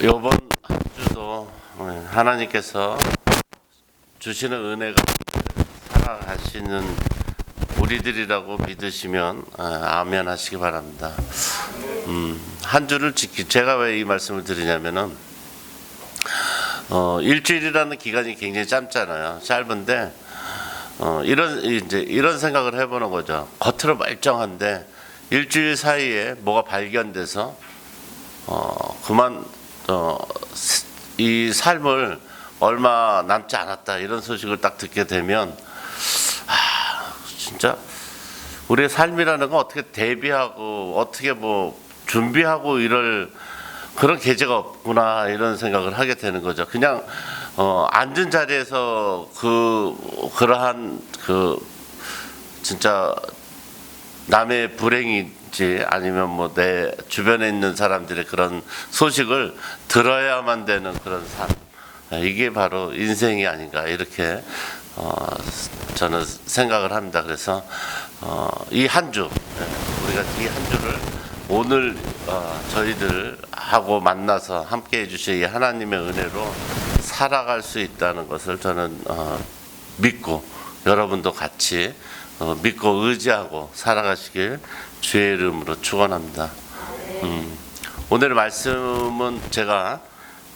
이번 한 주도 하나님께서 주시는 은혜가 살아가시는 우리들이라고 믿으시면 아멘 하시기 바랍니다. 한 주를 제가 왜 이 말씀을 드리냐면은 일주일이라는 기간이 굉장히 짧잖아요. 짧은데 이런 생각을 해보는 거죠. 겉으로 멀쩡한데 일주일 사이에 뭐가 발견돼서 그만 이 삶을 얼마 남지 않았다 이런 소식을 딱 듣게 되면 진짜 우리의 삶이라는 건 어떻게 대비하고 어떻게 뭐 준비하고 이럴 그런 계제가 없구나 이런 생각을 하게 되는 거죠. 그냥 앉은 자리에서 그러한 진짜 남의 불행인지 아니면 뭐 내 주변에 있는 사람들의 그런 소식을 들어야만 되는 그런 삶, 이게 바로 인생이 아닌가 이렇게 저는 생각을 합니다. 그래서 이 한 주, 우리가 이 한 주를 오늘 저희들 하고 만나서 함께 해주신 이 하나님의 은혜로 살아갈 수 있다는 것을 저는 믿고 여러분도 같이 믿고 의지하고 살아가시길 주의 이름으로 축원합니다. 오늘의 말씀은 제가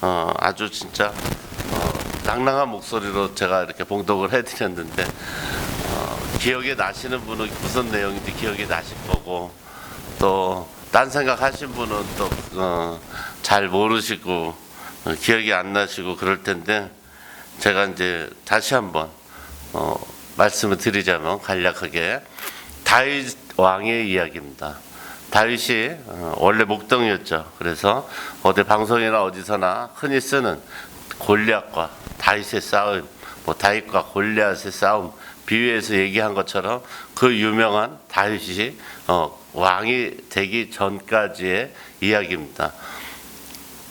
아주 진짜 낭랑한 목소리로 제가 이렇게 봉독을 해드렸는데 기억에 나시는 분은 무슨 내용인지 기억이 나실 거고 또 딴 생각 하신 분은 또 잘 모르시고 기억이 안 나시고 그럴 텐데 제가 이제 다시 한번 말씀을 드리자면 간략하게 다윗 왕의 이야기입니다. 다윗이 원래 목동이었죠. 그래서 어디 방송이나 어디서나 흔히 쓰는 골리앗과 다윗의 싸움, 뭐 다윗과 골리앗의 싸움 비유해서 얘기한 것처럼 그 유명한 다윗이 왕이 되기 전까지의 이야기입니다.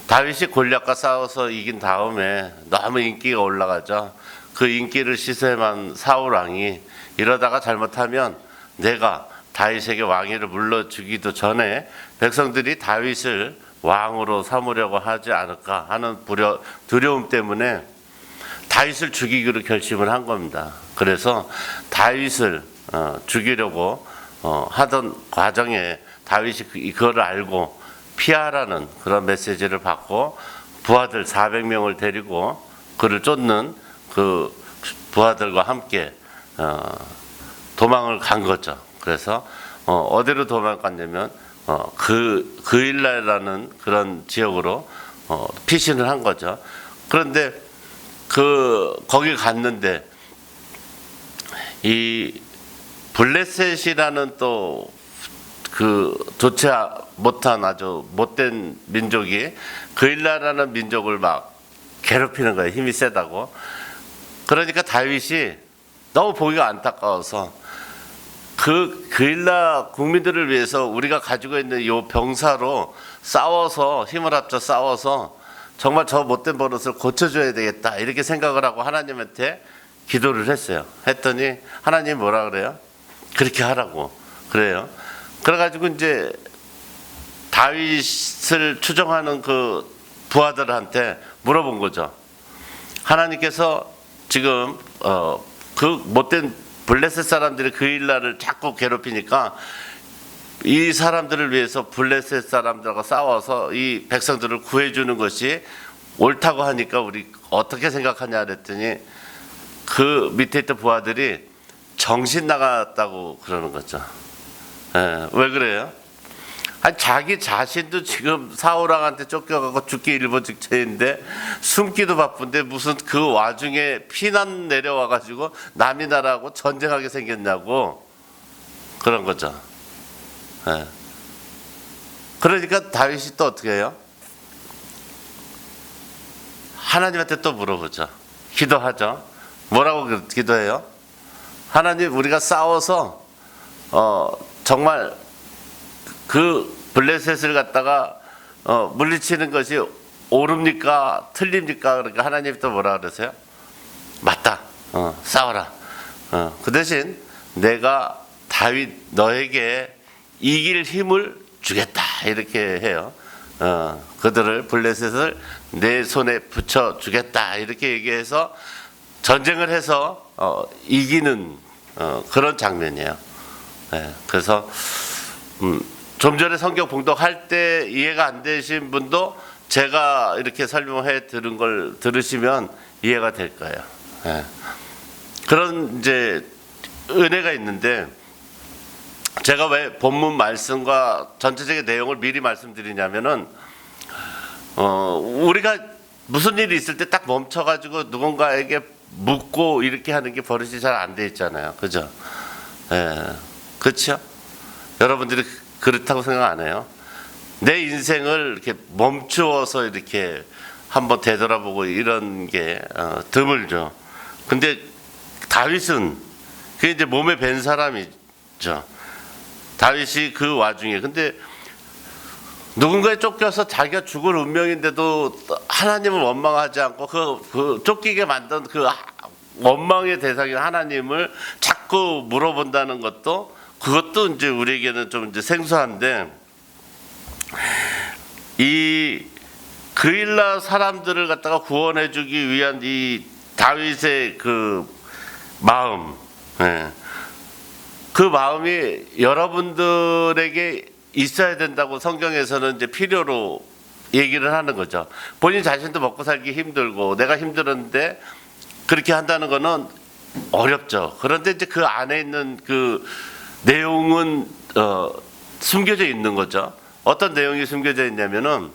다윗이 골리앗과 싸워서 이긴 다음에 너무 인기가 올라가죠. 그 인기를 시샘한 사울 왕이 이러다가 잘못하면 내가 다윗에게 왕위를 물려주기도 전에 백성들이 다윗을 왕으로 삼으려고 하지 않을까 하는 두려움 때문에 다윗을 죽이기로 결심을 한 겁니다. 그래서 다윗을 죽이려고 하던 과정에 다윗이 그거를 알고 피하라는 그런 메시지를 받고 부하들 400명을 데리고 그를 쫓는 그 부하들과 함께 도망을 간 거죠. 그래서 어디로 도망갔냐면 그일라라는 그런 지역으로 피신을 한 거죠. 그런데 거기 갔는데 이 블레셋이라는 또 좋지 못한 아주 못된 민족이 그일라라는 민족을 막 괴롭히는 거예요. 힘이 세다고. 그러니까 다윗이 너무 보기가 안타까워서 그일라 국민들을 위해서 우리가 가지고 있는 이 병사로 싸워서 힘을 합쳐 싸워서 정말 저 못된 버릇을 고쳐줘야 되겠다 이렇게 생각을 하고 하나님한테 기도를 했어요. 했더니 하나님이 뭐라 그래요? 그렇게 하라고 그래요. 그래가지고 이제 다윗을 추종하는 그 부하들한테 물어본 거죠. 하나님께서 지금 그 못된 블레셋 사람들이 그일라를 자꾸 괴롭히니까 이 사람들을 위해서 블레셋 사람들과 싸워서 이 백성들을 구해주는 것이 옳다고 하니까 우리 어떻게 생각하냐 그랬더니 그 밑에 있던 부하들이 정신 나갔다고 그러는 거죠. 왜 그래요? 아니, 자기 자신도 지금 사울왕한테 쫓겨가고 죽기 일보 직전인데 숨기도 바쁜데 무슨 그 와중에 피난 내려와가지고 남이 나라하고 전쟁하게 생겼냐고 그런 거죠. 그러니까 다윗이 또 어떻게 해요? 하나님한테 또 물어보죠. 기도하죠. 뭐라고 기도해요? 하나님, 우리가 싸워서 정말 그 블레셋을 갖다가 물리치는 것이 옳습니까? 틀립니까? 그러니까 하나님 또 뭐라 그러세요? 맞다. 싸워라. 그 대신 내가 다윗 너에게 이길 힘을 주겠다 이렇게 해요. 그들을 블레셋을 내 손에 붙여 주겠다 이렇게 얘기해서 전쟁을 해서 이기는 그런 장면이에요. 네, 그래서 좀 전에 성경 봉독할 때 이해가 안 되신 분도 제가 이렇게 설명해 들은 걸 들으시면 이해가 될 거예요. 네. 그런 이제 은혜가 있는데 제가 왜 본문 말씀과 전체적인 내용을 미리 말씀드리냐면은 우리가 무슨 일이 있을 때 딱 멈춰가지고 누군가에게 묻고 이렇게 하는 게 버릇이 잘 안 돼 있잖아요, 그죠? 예, 그렇죠? 여러분들이 그렇다고 생각 안 해요? 내 인생을 이렇게 멈추어서 이렇게 한번 되돌아보고 이런 게 드물죠. 근데 다윗은 그게 이제 몸에 밴 사람이죠. 다윗이 그 와중에 근데 누군가에 쫓겨서 자기가 죽을 운명인데도 하나님을 원망하지 않고 그 쫓기게 만든 그 원망의 대상인 하나님을 자꾸 물어본다는 것도 그것도 이제 우리에게는 좀 이제 생소한데 이 그일라 사람들을 갖다가 구원해주기 위한 이 다윗의 그 마음, 그 마음이 여러분들에게 있어야 된다고 성경에서는 이제 필요로 얘기를 하는 거죠. 본인 자신도 먹고 살기 힘들고 내가 힘들었는데 그렇게 한다는 거는 어렵죠. 그런데 이제 그 안에 있는 그 내용은 숨겨져 있는 거죠. 어떤 내용이 숨겨져 있냐면은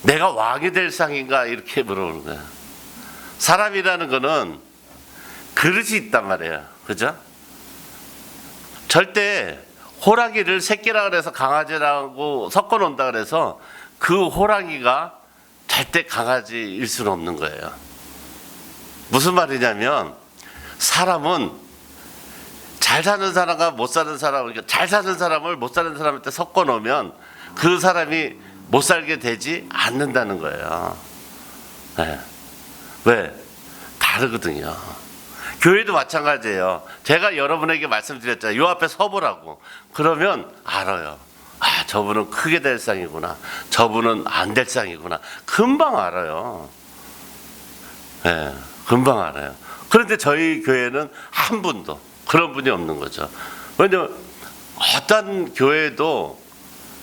내가 왕이 될 상인가 이렇게 물어보는 거예요. 사람이라는 거는 그릇이 있단 말이에요. 그죠? 절대 호랑이를 새끼라 그래서 강아지라고 섞어 놓는다 그래서 그 호랑이가 절대 강아지일 수는 없는 거예요. 무슨 말이냐면 사람은 잘 사는 사람과 못 사는 사람을 잘 사는 사람을 못 사는 사람한테 섞어 놓으면 그 사람이 못 살게 되지 않는다는 거예요. 네. 왜? 다르거든요. 교회도 마찬가지예요. 제가 여러분에게 말씀드렸잖아요. 요 앞에 서보라고. 그러면 알아요. 아, 저분은 크게 될 상이구나. 저분은 안 될 상이구나. 금방 알아요. 네, 금방 알아요. 그런데 저희 교회는 한 분도 그런 분이 없는 거죠. 왜냐면 어떤 교회도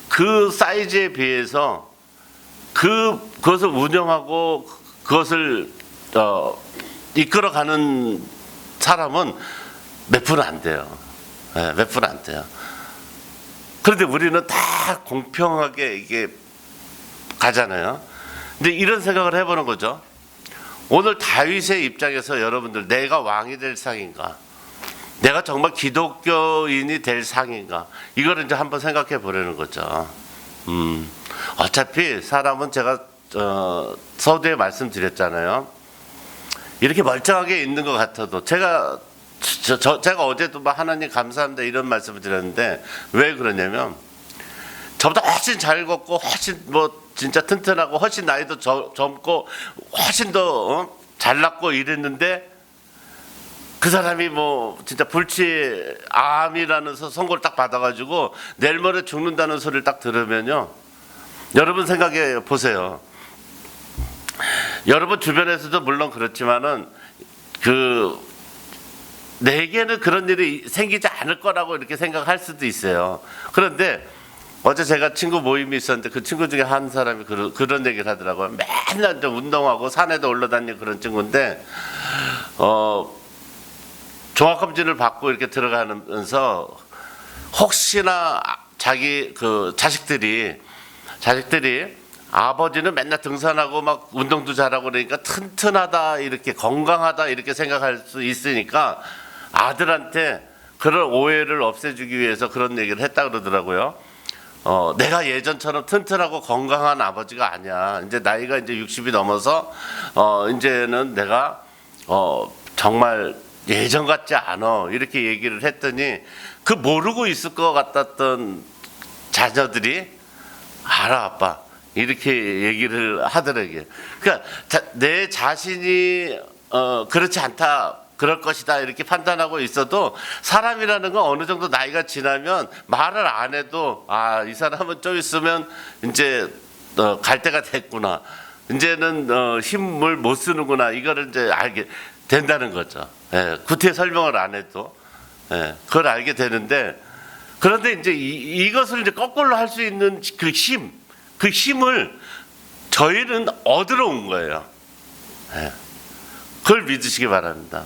그 사이즈에 비해서 그것을 운영하고 그것을 이끌어가는 사람은 몇 분 안 돼요. 네, 몇 분 안 돼요. 그런데 우리는 다 공평하게 이게 가잖아요. 근데 이런 생각을 해보는 거죠. 오늘 다윗의 입장에서 여러분들 내가 왕이 될 상인가? 내가 정말 기독교인이 될 상인가? 이거를 이제 한번 생각해 보려는 거죠. 어차피 사람은 제가 서두에 말씀드렸잖아요. 이렇게 멀쩡하게 있는 것 같아도 제가 어제도 막 하나님 감사합니다 이런 말씀을 드렸는데 왜 그러냐면 저보다 훨씬 잘 걷고 훨씬 뭐 진짜 튼튼하고 훨씬 나이도 젊고 훨씬 더 잘났고 이랬는데 그 사람이 뭐 진짜 불치암이라는 선고를 딱 받아가지고 내일 모레 죽는다는 소리를 딱 들으면요, 여러분 생각해 보세요. 여러분 주변에서도 물론 그렇지만은 내게는 그런 일이 생기지 않을 거라고 이렇게 생각할 수도 있어요. 그런데 어제 제가 친구 모임이 있었는데 그 친구 중에 한 사람이 그런 얘기를 하더라고요. 맨날 좀 운동하고 산에도 올라다니는 그런 친구인데 종합검진을 받고 이렇게 들어가면서 혹시나 자기 그 자식들이 아버지는 맨날 등산하고 막 운동도 잘하고 그러니까 튼튼하다 이렇게 건강하다 이렇게 생각할 수 있으니까 아들한테 그런 오해를 없애주기 위해서 그런 얘기를 했다 그러더라고요. 내가 예전처럼 튼튼하고 건강한 아버지가 아니야. 이제 나이가 이제 60이 넘어서 이제는 내가 정말 예전 같지 않아 이렇게 얘기를 했더니 그 모르고 있을 것 같았던 자녀들이 알아 아빠 이렇게 얘기를 하더라고요. 그러니까 내 자신이 그렇지 않다 그럴 것이다 이렇게 판단하고 있어도 사람이라는 건 어느 정도 나이가 지나면 말을 안 해도 이 사람은 좀 있으면 이제 갈 때가 됐구나. 이제는 힘을 못 쓰는구나. 이거를 이제 알게 된다는 거죠. 예, 구태 설명을 안 해도 그걸 알게 되는데, 그런데 이제 이것을 이제 거꾸로 할 수 있는 그 힘을 저희는 얻으러 온 거예요. 그걸 믿으시기 바랍니다.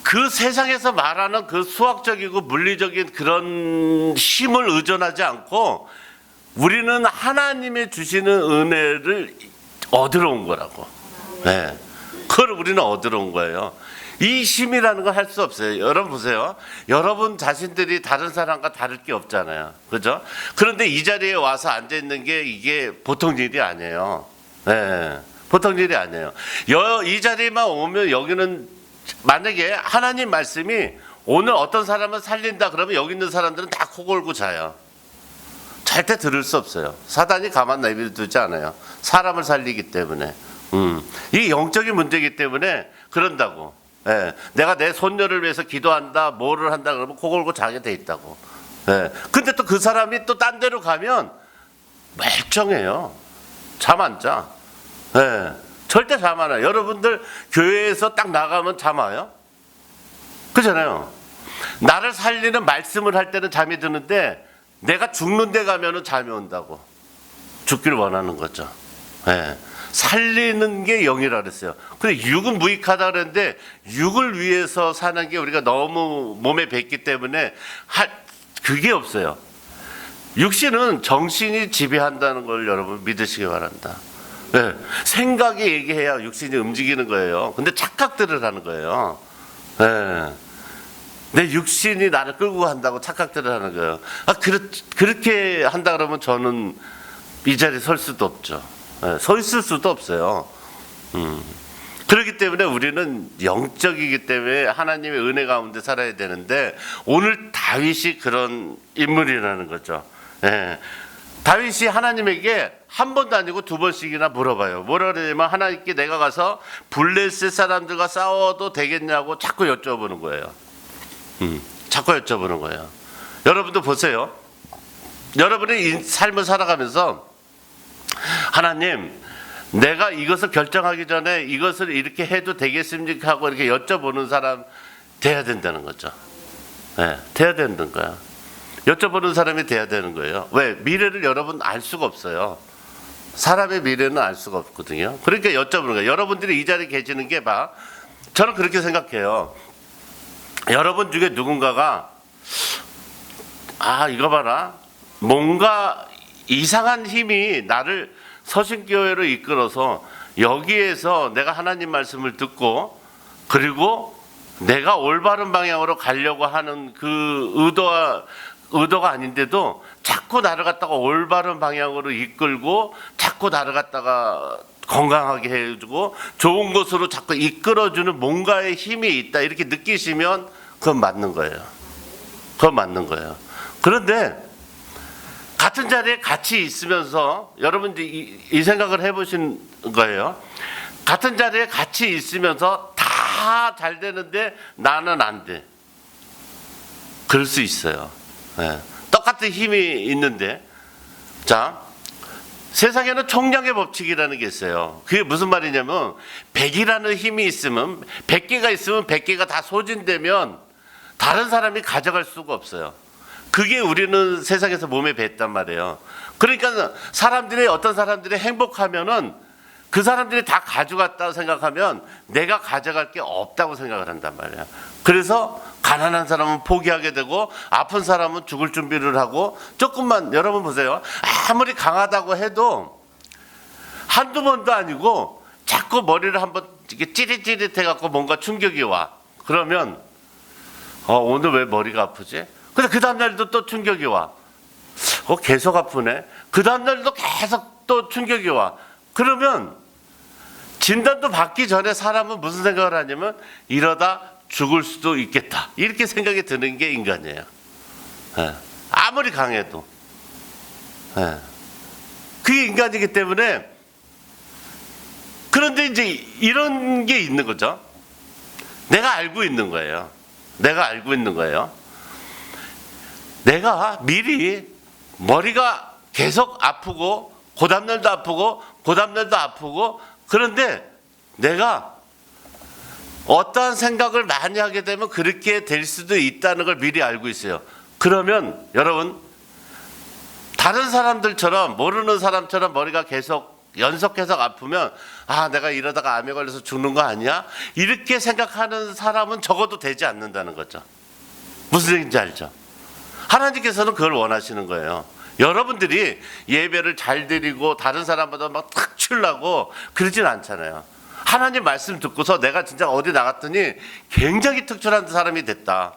그 세상에서 말하는 그 수학적이고 물리적인 그런 힘을 의존하지 않고 우리는 하나님의 주시는 은혜를 얻으러 온 거라고. 그걸 우리는 얻으러 온 거예요. 이 힘이라는 걸 할 수 없어요. 여러분 보세요. 여러분 자신들이 다른 사람과 다를 게 없잖아요. 그죠? 그런데 이 자리에 와서 앉아있는 게 이게 보통 일이 아니에요. 보통 일이 아니에요. 이 자리에만 오면 여기는 만약에 하나님 말씀이 오늘 어떤 사람을 살린다 그러면 여기 있는 사람들은 다 코 골고 자요. 절대 들을 수 없어요. 사단이 가만 내버려두지 않아요. 사람을 살리기 때문에. 이게 영적인 문제이기 때문에 그런다고. 내가 내 손녀를 위해서 기도한다, 뭐를 한다 그러면 코 골고 자게 돼 있다고. 근데 또 그 사람이 또 딴 데로 가면 멀쩡해요. 잠 안 자. 절대 잠 안 와요. 여러분들 교회에서 딱 나가면 잠 와요? 그렇잖아요. 나를 살리는 말씀을 할 때는 잠이 드는데 내가 죽는 데 가면은 잠이 온다고. 죽기를 원하는 거죠. 살리는 게 영이라 그랬어요. 근데 육은 무익하다 그랬는데 육을 위해서 사는 게 우리가 너무 몸에 뱄기 때문에 그게 없어요. 육신은 정신이 지배한다는 걸 여러분 믿으시기 바랍니다. 생각이 얘기해야 육신이 움직이는 거예요. 근데 착각들을 하는 거예요. 내 육신이 나를 끌고 간다고 착각들을 하는 거예요. 그렇게 한다 그러면 저는 이 자리에 설 수도 없죠. 서 있을 수도 없어요. 그렇기 때문에 우리는 영적이기 때문에 하나님의 은혜 가운데 살아야 되는데 오늘 다윗이 그런 인물이라는 거죠. 다윗이 하나님에게 한 번도 아니고 두 번씩이나 물어봐요. 뭐라 그러냐면 하나님께 내가 가서 블레셋 사람들과 싸워도 되겠냐고 자꾸 여쭤보는 거예요. 자꾸 여쭤보는 거예요. 여러분도 보세요. 여러분의 삶을 살아가면서 하나님, 내가 이것을 결정하기 전에 이것을 이렇게 해도 되겠습니까? 하고 이렇게 여쭤보는 사람 돼야 된다는 거죠. 돼야 되는 거야. 여쭤보는 사람이 돼야 되는 거예요. 왜? 미래를 여러분 알 수가 없어요. 사람의 미래는 알 수가 없거든요. 그러니까 여쭤보는 거예요. 여러분들이 이 자리에 계시는 게 저는 그렇게 생각해요. 여러분 중에 누군가가 이거 봐라. 뭔가 이상한 힘이 나를 서신교회로 이끌어서 여기에서 내가 하나님 말씀을 듣고 그리고 내가 올바른 방향으로 가려고 하는 그 의도가 아닌데도 자꾸 나를 갖다가 올바른 방향으로 이끌고 자꾸 나를 갖다가 건강하게 해주고 좋은 곳으로 자꾸 이끌어주는 뭔가의 힘이 있다 이렇게 느끼시면 그건 맞는 거예요. 그건 맞는 거예요. 그런데 같은 자리에 같이 있으면서 여러분들이 이 생각을 해보신 거예요. 같은 자리에 같이 있으면서 다 잘 되는데 나는 안 돼. 그럴 수 있어요. 똑같은 힘이 있는데 자 세상에는 총량의 법칙이라는 게 있어요. 그게 무슨 말이냐면 100이라는 힘이 있으면 100개가 있으면 100개가 다 소진되면 다른 사람이 가져갈 수가 없어요. 그게 우리는 세상에서 몸에 뱄단 말이에요. 그러니까 어떤 사람들이 행복하면은 그 사람들이 다 가져갔다고 생각하면 내가 가져갈 게 없다고 생각을 한단 말이에요. 그래서 가난한 사람은 포기하게 되고 아픈 사람은 죽을 준비를 하고 조금만 여러분 보세요. 아무리 강하다고 해도 한두 번도 아니고 자꾸 머리를 한번 이렇게 찌릿찌릿해 갖고 뭔가 충격이 와. 그러면 오늘 왜 머리가 아프지? 근데 그 다음날도 또 충격이 와. 계속 아프네. 그 다음날도 계속 또 충격이 와. 그러면 진단도 받기 전에 사람은 무슨 생각을 하냐면 이러다 죽을 수도 있겠다. 이렇게 생각이 드는 게 인간이에요. 아무리 강해도. 그게 인간이기 때문에 그런데 이제 이런 게 있는 거죠. 내가 알고 있는 거예요. 내가 알고 있는 거예요. 내가 미리 머리가 계속 아프고 그 다음날도 아프고 그 다음날도 아프고 그런데 내가 어떠한 생각을 많이 하게 되면 그렇게 될 수도 있다는 걸 미리 알고 있어요. 그러면 여러분 다른 사람들처럼 모르는 사람처럼 머리가 계속 연속해서 아프면 아 내가 이러다가 암에 걸려서 죽는 거 아니야? 이렇게 생각하는 사람은 적어도 되지 않는다는 거죠. 무슨 얘기인지 알죠? 하나님께서는 그걸 원하시는 거예요. 여러분들이 예배를 잘 드리고 다른 사람보다 막 탁 치려고 그러진 않잖아요. 하나님 말씀 듣고서 내가 진짜 어디 나갔더니 굉장히 특출한 사람이 됐다.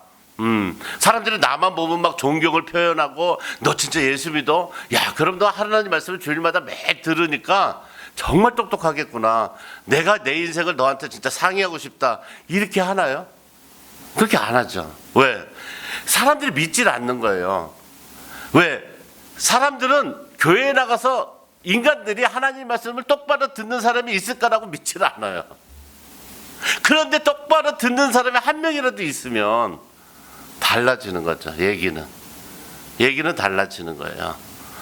사람들이 나만 보면 막 존경을 표현하고 너 진짜 예수 믿어? 야 그럼 너 하나님 말씀을 주일마다 매일 들으니까 정말 똑똑하겠구나. 내가 내 인생을 너한테 진짜 상의하고 싶다. 이렇게 하나요? 그렇게 안 하죠. 왜? 사람들이 믿질 않는 거예요. 왜? 사람들은 교회에 나가서 인간들이 하나님 말씀을 똑바로 듣는 사람이 있을까라고 믿질 않아요. 그런데 똑바로 듣는 사람이 한 명이라도 있으면 달라지는 거죠. 얘기는 달라지는 거예요.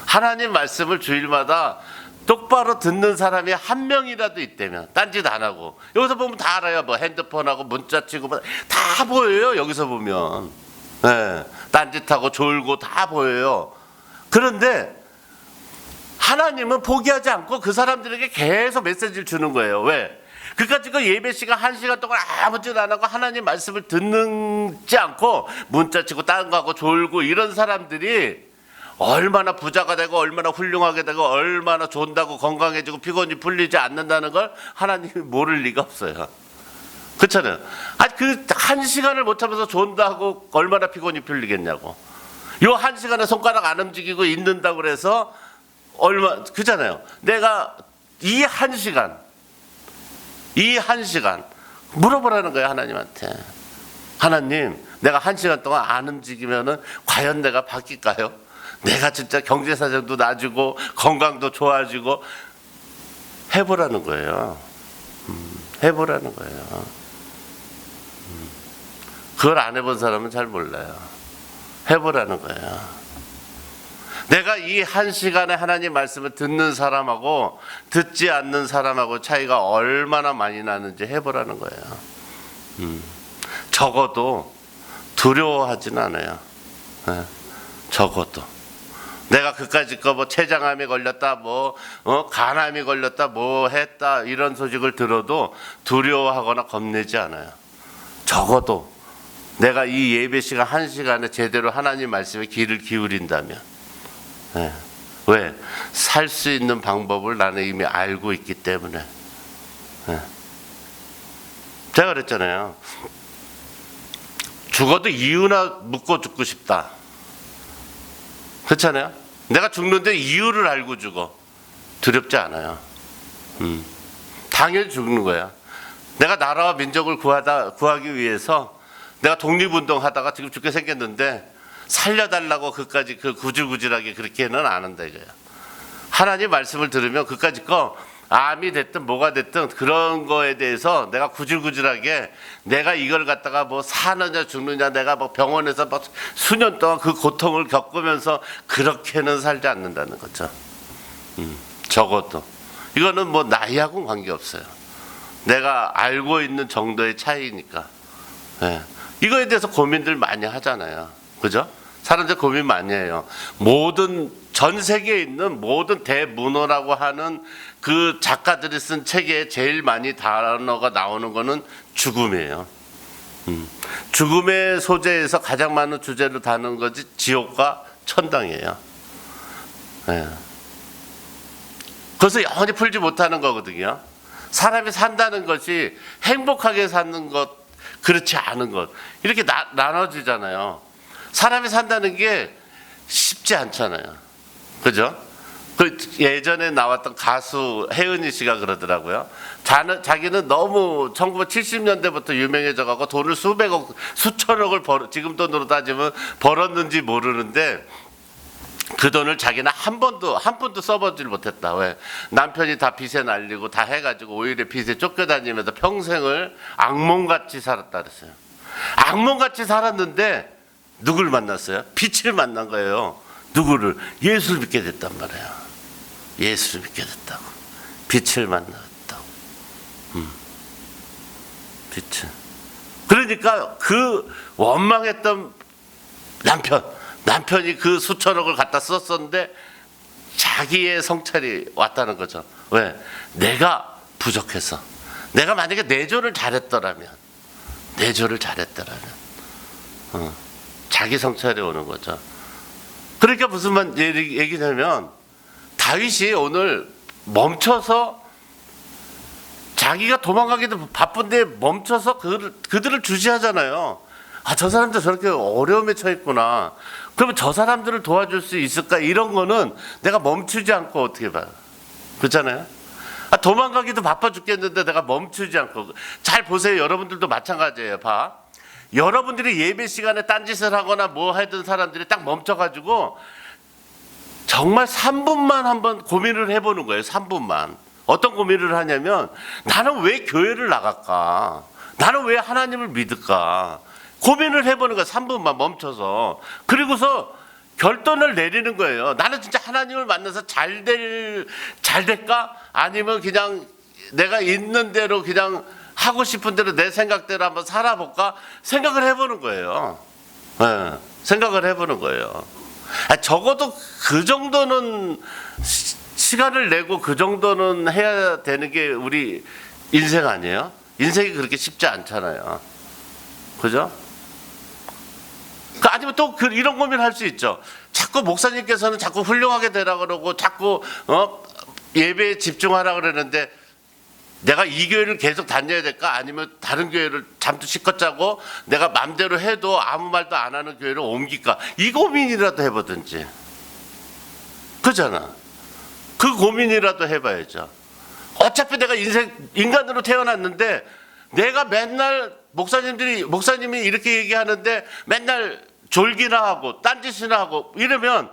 하나님 말씀을 주일마다 똑바로 듣는 사람이 한 명이라도 있다면 딴짓 안 하고 여기서 보면 다 알아요. 뭐 핸드폰하고 문자 치고 다 보여요. 여기서 보면 네, 딴짓하고 졸고 다 보여요. 그런데 하나님은 포기하지 않고 그 사람들에게 계속 메시지를 주는 거예요. 왜? 그까짓 거 예배 시간 1시간 동안 아무 짓 안 하고 하나님 말씀을 듣지 않고 문자 치고 딴 거 하고 졸고 이런 사람들이 얼마나 부자가 되고 얼마나 훌륭하게 되고 얼마나 좋다고 건강해지고 피곤이 풀리지 않는다는 걸 하나님이 모를 리가 없어요. 그렇잖아요. 아니 그 1시간을 못 참아서 존다고 얼마나 피곤이 풀리겠냐고. 요 1시간에 손가락 안 움직이고 있는다고 그래서 얼마 그잖아요. 내가 이 1시간 물어보라는 거예요. 하나님한테. 하나님 내가 1시간 동안 안 움직이면은 과연 내가 바뀔까요? 내가 진짜 경제사정도 나아지고 건강도 좋아지고 해보라는 거예요. 해보라는 거예요. 그걸 안 해본 사람은 잘 몰라요. 해보라는 거예요. 내가 이 1시간에 하나님 말씀을 듣는 사람하고 듣지 않는 사람하고 차이가 얼마나 많이 나는지 해보라는 거예요. 적어도 두려워하진 않아요. 네. 적어도 내가 그까짓 거 뭐 췌장암에 걸렸다 뭐 간암이 걸렸다 뭐 했다 이런 소식을 들어도 두려워하거나 겁내지 않아요. 적어도 내가 이 예배 시간 1시간에 제대로 하나님 말씀에 귀를 기울인다면 네. 왜? 살 수 있는 방법을 나는 이미 알고 있기 때문에. 네. 제가 그랬잖아요. 죽어도 이유나 묻고 죽고 싶다. 그렇잖아요. 내가 죽는데 이유를 알고 죽어. 두렵지 않아요. 당연히 죽는 거야. 내가 나라와 민족을 구하기 위해서 내가 독립운동하다가 지금 죽게 생겼는데 살려달라고 그까지 그 구질구질하게 그렇게는 안 한다 이거야. 하나님 말씀을 들으면 그까짓 거 암이 됐든 뭐가 됐든 그런 거에 대해서 내가 구질구질하게 내가 이걸 갖다가 뭐 사느냐 죽느냐 내가 뭐 병원에서 막 수년 동안 그 고통을 겪으면서 그렇게는 살지 않는다는 거죠. 적어도 이거는 뭐 나이하고는 관계없어요. 내가 알고 있는 정도의 차이니까. 네. 이거에 대해서 고민들 많이 하잖아요. 그죠? 사람들 고민 많이 해요. 모든 전 세계에 있는 모든 대문호라고 하는 그 작가들이 쓴 책에 제일 많이 단어가 나오는 거는 죽음이에요. 죽음의 소재에서 가장 많은 주제로 다루는 것이 지옥과 천당이에요. 네. 그래서 영원히 풀지 못하는 거거든요. 사람이 산다는 것이 행복하게 사는 것, 그렇지 않은 것 이렇게 나눠지잖아요. 사람이 산다는 게 쉽지 않잖아요. 그죠? 그 예전에 나왔던 가수 혜은이 씨가 그러더라고요. 자기는 너무 1970년대부터 유명해져가고 돈을 수천억을 지금 돈으로 따지면 벌었는지 모르는데 그 돈을 자기는 한 푼도 써보질 못했다. 왜? 남편이 다 빚에 날리고 다 해가지고 오히려 빚에 쫓겨다니면서 평생을 악몽같이 살았다 그랬어요. 악몽같이 살았는데 누굴 만났어요? 빛을 만난 거예요. 누구를? 예수를 믿게 됐단 말이에요. 예수를 믿게 됐다고. 빛을 만났다고. 빛을. 그러니까 그 원망했던 남편이 그 수천억을 갖다 썼었는데 자기의 성찰이 왔다는 거죠. 왜? 내가 부족해서. 내가 만약에 내조를 잘했더라면 자기 성찰이 오는 거죠. 그러니까 무슨 얘기냐면 다윗이 오늘 멈춰서 자기가 도망가기도 바쁜데 멈춰서 그들을 주시하잖아요. 아, 저 사람들 저렇게 어려움에 처했구나. 그러면 저 사람들을 도와줄 수 있을까? 이런 거는 내가 멈추지 않고 어떻게 봐요? 그렇잖아요. 아, 도망가기도 바빠 죽겠는데 내가 멈추지 않고. 잘 보세요. 여러분들도 마찬가지예요. 봐. 여러분들이 예배 시간에 딴짓을 하거나 뭐 하던 사람들이 딱 멈춰가지고 정말 3분만 한번 고민을 해보는 거예요. 3분만. 어떤 고민을 하냐면 나는 왜 교회를 나갈까? 나는 왜 하나님을 믿을까? 고민을 해보는 거야. 3분만 멈춰서. 그리고서 결론을 내리는 거예요. 나는 진짜 하나님을 만나서 잘 될까? 아니면 그냥 내가 있는 대로 그냥 하고 싶은 대로 내 생각대로 한번 살아볼까? 생각을 해보는 거예요. 네, 생각을 해보는 거예요. 적어도 그 정도는 시간을 내고 그 정도는 해야 되는 게 우리 인생 아니에요? 인생이 그렇게 쉽지 않잖아요. 그죠? 아니면 또 이런 고민을 할 수 있죠. 자꾸 목사님께서는 자꾸 훌륭하게 되라 그러고 자꾸 예배에 집중하라 그러는데 내가 이 교회를 계속 다녀야 될까? 아니면 다른 교회를 잠도 실컷 자고 내가 맘대로 해도 아무 말도 안 하는 교회를 옮길까? 이 고민이라도 해보든지. 그잖아. 그 고민이라도 해봐야죠. 어차피 내가 인간으로 태어났는데 내가 맨날 목사님이 이렇게 얘기하는데 맨날 졸기나 하고 딴짓이나 하고 이러면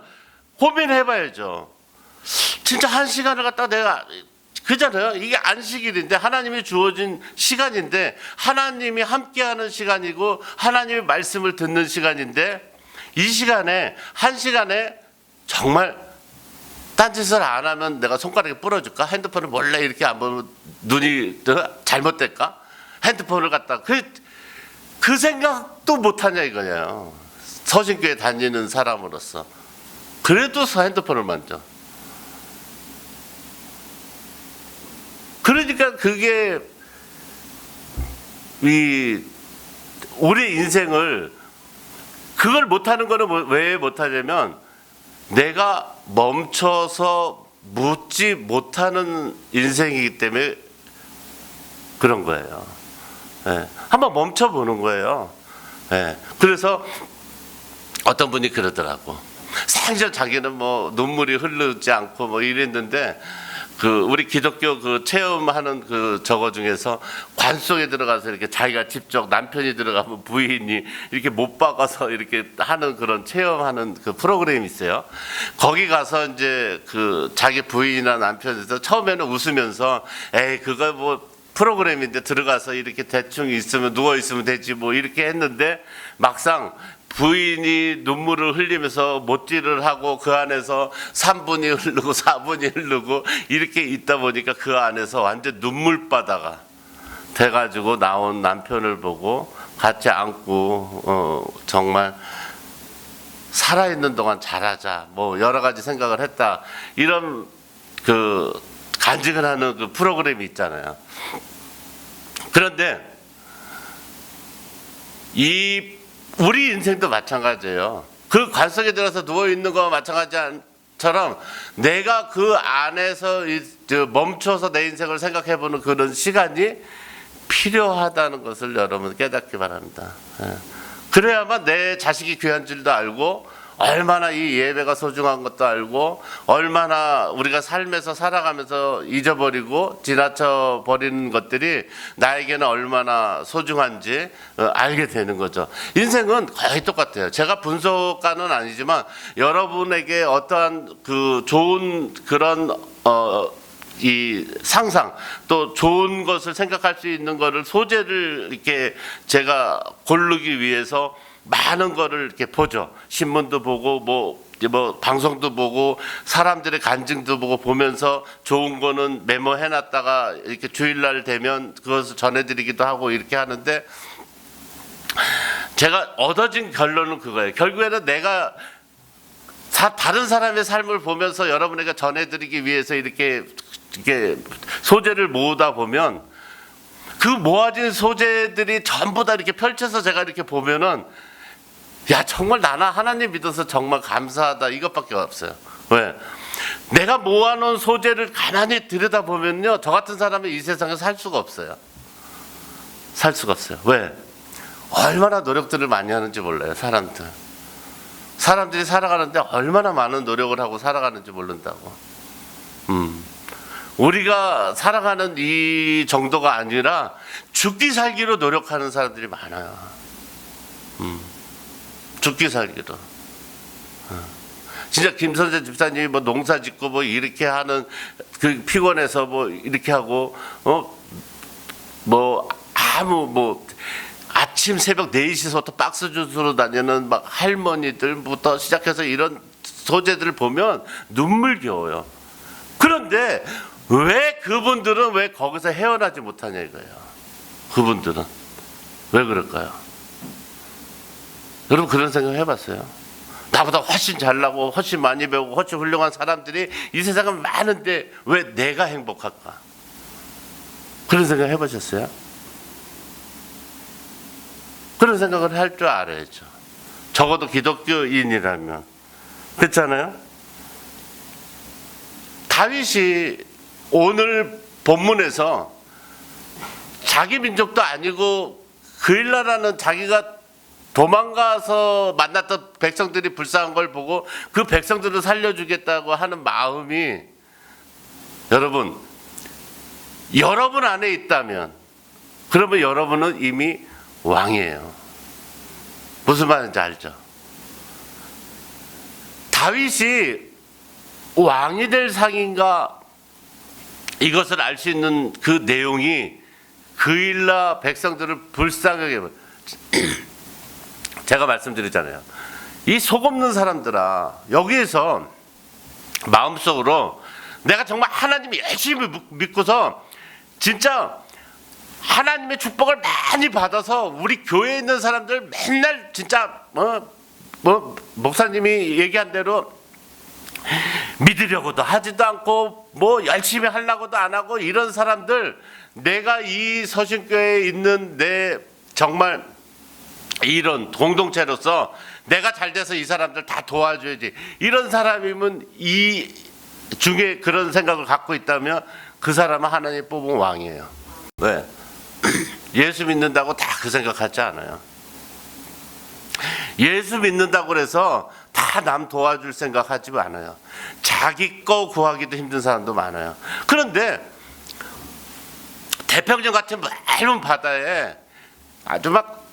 고민해봐야죠. 진짜 한 시간을 갖다 내가 그잖아요. 이게 안식일인데 하나님이 주어진 시간인데 하나님이 함께하는 시간이고 하나님의 말씀을 듣는 시간인데 이 시간에 한 시간에 정말 딴짓을 안 하면 내가 손가락에 부러질까? 핸드폰을 몰래 이렇게 안 보면 눈이 잘못될까? 핸드폰을 갖다 그 생각도 못하냐 이거예요. 서신교회 다니는 사람으로서. 그래도 핸드폰을 만져. 그러니까 그게 우리 인생을 그걸 못하는 거는 왜 못하냐면 내가 멈춰서 묻지 못하는 인생이기 때문에 그런 거예요. 네. 한번 멈춰보는 거예요. 네. 그래서 어떤 분이 그러더라고. 생전 자기는 뭐 눈물이 흐르지 않고 뭐 이랬는데 우리 기독교 체험하는 저거 중에서 관 속에 들어가서 이렇게 자기가 직접 남편이 들어가면 부인이 이렇게 못 박아서 이렇게 하는 그런 체험하는 프로그램이 있어요. 거기 가서 이제 자기 부인이나 남편에서 처음에는 웃으면서 에이 그거 뭐 프로그램인데 들어가서 이렇게 대충 누워 있으면 되지 뭐 이렇게 했는데 막상 부인이 눈물을 흘리면서 못질을 하고 그 안에서 3분이 흐르고 4분이 흐르고 이렇게 있다 보니까 그 안에서 완전 눈물바다가 돼가지고 나온 남편을 보고 같이 안고 정말 살아있는 동안 잘하자 뭐 여러 가지 생각을 했다 이런 간증을 하는 프로그램이 있잖아요. 그런데 우리 인생도 마찬가지예요. 그 관 속에 들어서 누워 있는 거와 마찬가지처럼 내가 그 안에서 멈춰서 내 인생을 생각해 보는 그런 시간이 필요하다는 것을 여러분 깨닫기 바랍니다. 그래야만 내 자식이 귀한 줄도 알고 얼마나 이 예배가 소중한 것도 알고 얼마나 우리가 삶에서 살아가면서 잊어버리고 지나쳐 버리는 것들이 나에게는 얼마나 소중한지 알게 되는 거죠. 인생은 거의 똑같아요. 제가 분석가는 아니지만 여러분에게 어떠한 그 좋은 그런 이 상상 또 좋은 것을 생각할 수 있는 거를 소재를 이렇게 제가 고르기 위해서 많은 거를 이렇게 보죠. 신문도 보고 뭐 방송도 보고 사람들의 간증도 보고 보면서 좋은 거는 메모해 놨다가 이렇게 주일날 되면 그것을 전해드리기도 하고 이렇게 하는데 제가 얻어진 결론은 그거예요. 결국에는 내가 다른 사람의 삶을 보면서 여러분에게 전해드리기 위해서 이렇게 소재를 모으다 보면 그 모아진 소재들이 전부 다 이렇게 펼쳐서 제가 이렇게 보면은 야 정말 나나 하나님 믿어서 정말 감사하다 이것밖에 없어요. 왜? 내가 모아놓은 소재를 가만히 들여다보면요 저 같은 사람은 이 세상에 살 수가 없어요. 살 수가 없어요. 왜? 얼마나 노력들을 많이 하는지 몰라요. 사람들이 살아가는데 얼마나 많은 노력을 하고 살아가는지 모른다고. 우리가 살아가는 이 정도가 아니라 죽기 살기로 노력하는 사람들이 많아요. 죽기 살기로. 진짜 김선재 집사님이 뭐 농사 짓고 뭐 이렇게 하는 그 피곤해서 뭐 이렇게 하고 아침 새벽 4시부터 박스 주스로 다니는 막 할머니들부터 시작해서 이런 소재들을 보면 눈물겨워요. 그런데 왜 그분들은 왜 거기서 헤어나지 못하냐 이거예요. 그분들은 왜 그럴까요? 여러분 그런 생각 해봤어요? 나보다 훨씬 잘나고 훨씬 많이 배우고 훨씬 훌륭한 사람들이 이 세상에 많은데 왜 내가 행복할까? 그런 생각 해보셨어요? 그런 생각을 할 줄 알아야죠. 적어도 기독교인이라면. 그렇잖아요? 다윗이 오늘 본문에서 자기 민족도 아니고 그일라라는 자기가 도망가서 만났던 백성들이 불쌍한 걸 보고 그 백성들을 살려주겠다고 하는 마음이 여러분 안에 있다면 그러면 여러분은 이미 왕이에요. 무슨 말인지 알죠? 다윗이 왕이 될 상인가 이것을 알 수 있는 그 내용이 그일라 백성들을 불쌍하게 제가 말씀드리잖아요. 이 속 없는 사람들아 여기에서 마음속으로 내가 정말 하나님이 열심히 믿고서 진짜 하나님의 축복을 많이 받아서 우리 교회에 있는 사람들 맨날 진짜 목사님이 얘기한 대로 믿으려고도 하지도 않고 뭐 열심히 하려고도 안 하고 이런 사람들 내가 이 서신교회에 있는 내 정말 이런 공동체로서 내가 잘 돼서 이 사람들 다 도와줘야지 이런 사람이면 이 중에 그런 생각을 갖고 있다면 그 사람은 하나님 뽑은 왕이에요. 왜? 예수 믿는다고 다 그 생각하지 않아요. 예수 믿는다고 해서 다 남 도와줄 생각하지 않아요. 자기 거 구하기도 힘든 사람도 많아요. 그런데 태평양 같은 넓은 바다에 아주 막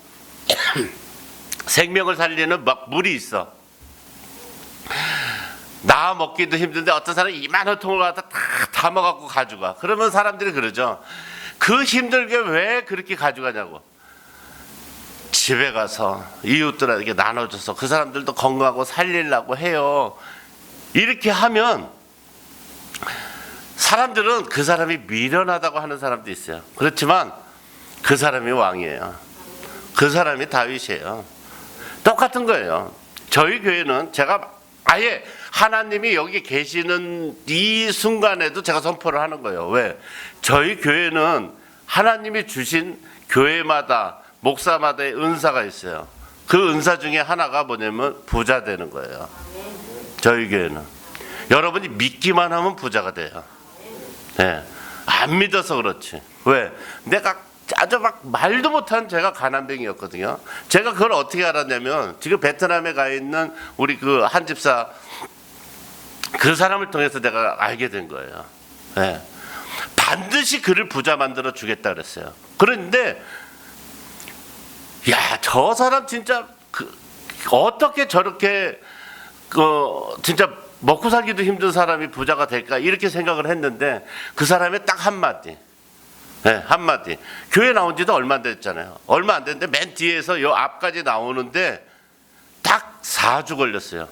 생명을 살리는 막 물이 있어. 나 먹기도 힘든데 어떤 사람이 이만한 통을 갖다 다 담아갖고 가져가. 그러면 사람들이 그러죠. 그 힘들게 왜 그렇게 가져가냐고. 집에 가서 이웃들에게 나눠줘서 그 사람들도 건강하고 살리려고 해요. 이렇게 하면 사람들은 그 사람이 미련하다고 하는 사람도 있어요. 그렇지만 그 사람이 왕이에요. 그 사람이 다윗이에요. 똑같은 거예요. 저희 교회는 제가 아예 하나님이 여기 계시는 이 순간에도 제가 선포를 하는 거예요. 왜? 저희 교회는 하나님이 주신 교회마다 목사마다의 은사가 있어요. 그 은사 중에 하나가 뭐냐면 부자 되는 거예요. 저희 교회는 여러분이 믿기만 하면 부자가 돼요. 네. 안 믿어서 그렇지. 왜? 내가 아주 막 말도 못한 제가 가난뱅이였거든요. 제가 그걸 어떻게 알았냐면 지금 베트남에 가 있는 우리 그 한 집사 그 사람을 통해서 내가 알게 된 거예요. 네. 반드시 그를 부자 만들어 주겠다 그랬어요. 그런데 야, 저 사람 진짜 어떻게 저렇게 진짜 먹고 살기도 힘든 사람이 부자가 될까 이렇게 생각을 했는데 그 사람의 딱 한마디. 네, 한마디. 교회 나온 지도 얼마 안 됐잖아요. 얼마 안 됐는데 맨 뒤에서 요 앞까지 나오는데 딱 4주 걸렸어요.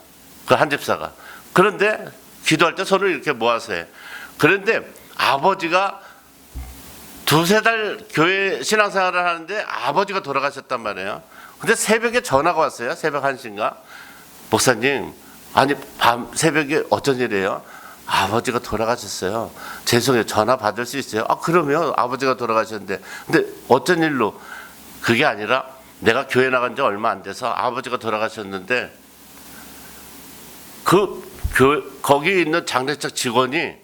그 한 집사가. 그런데 기도할 때 손을 이렇게 모아서 해. 그런데 아버지가 두세 달 교회 신앙생활을 하는데 아버지가 돌아가셨단 말이에요. 근데 새벽에 전화가 왔어요. 새벽 1시인가. 목사님, 아니 새벽에 어쩐 일이에요? 아버지가 돌아가셨어요. 죄송해요. 전화 받을 수 있어요? 아, 그러면 아버지가 돌아가셨는데. 근데 어쩐 일로? 그게 아니라 내가 교회 나간 지 얼마 안 돼서 아버지가 돌아가셨는데 거기 있는 장례식 직원이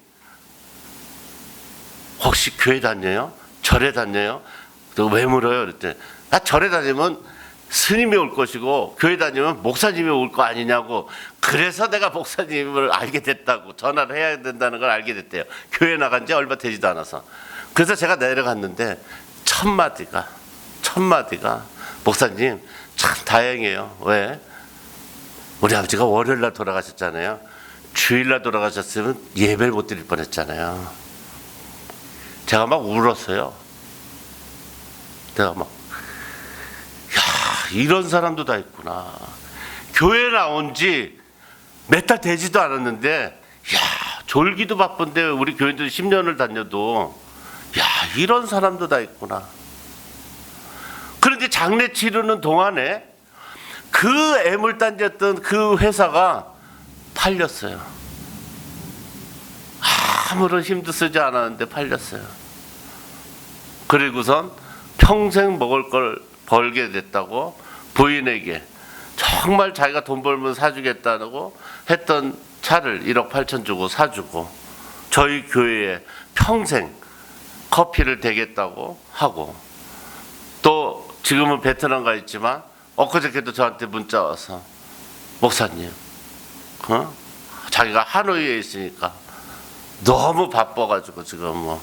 혹시 교회 다녀요? 절에 다녀요? 왜 물어요? 그랬더니 나 절에 다니면 스님이 올 것이고 교회 다니면 목사님이 올 거 아니냐고. 그래서 내가 목사님을 알게 됐다고. 전화를 해야 된다는 걸 알게 됐대요. 교회 나간 지 얼마 되지도 않아서. 그래서 제가 내려갔는데 첫 마디가 목사님 참 다행이에요. 왜? 우리 아버지가 월요일날 돌아가셨잖아요. 주일날 돌아가셨으면 예배를 못 드릴 뻔했잖아요. 제가 막 울었어요. 내가 막 이런 사람도 다 있구나. 교회 나온 지 몇 달 되지도 않았는데 졸기도 바쁜데 우리 교인들이 10년을 다녀도 이런 사람도 다 있구나. 그런데 장례 치르는 동안에 그 애물단지였던 그 회사가 팔렸어요. 아무런 힘도 쓰지 않았는데 팔렸어요. 그리고선 평생 먹을 걸 벌게 됐다고 부인에게 정말 자기가 돈 벌면 사주겠다고 했던 차를 1억 8천 주고 사주고 저희 교회에 평생 커피를 대겠다고 하고 또 지금은 베트남 가 있지만 엊그저께도 저한테 문자 와서 목사님 자기가 하노이에 있으니까 너무 바빠가지고 지금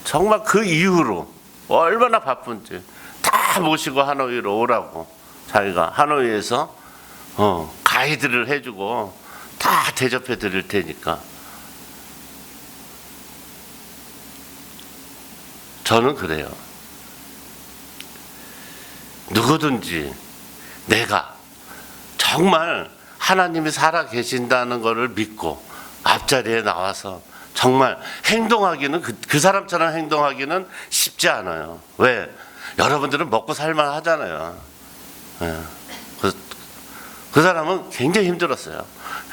정말 그 이후로 얼마나 바쁜지 다 모시고 하노이로 오라고 자기가 하노이에서 가이드를 해주고 다 대접해 드릴 테니까. 저는 그래요. 누구든지 내가 정말 하나님이 살아 계신다는 것을 믿고 앞자리에 나와서 정말 행동하기는 그 사람처럼 행동하기는 쉽지 않아요. 왜? 여러분들은 먹고 살만 하잖아요. 그 사람은 굉장히 힘들었어요.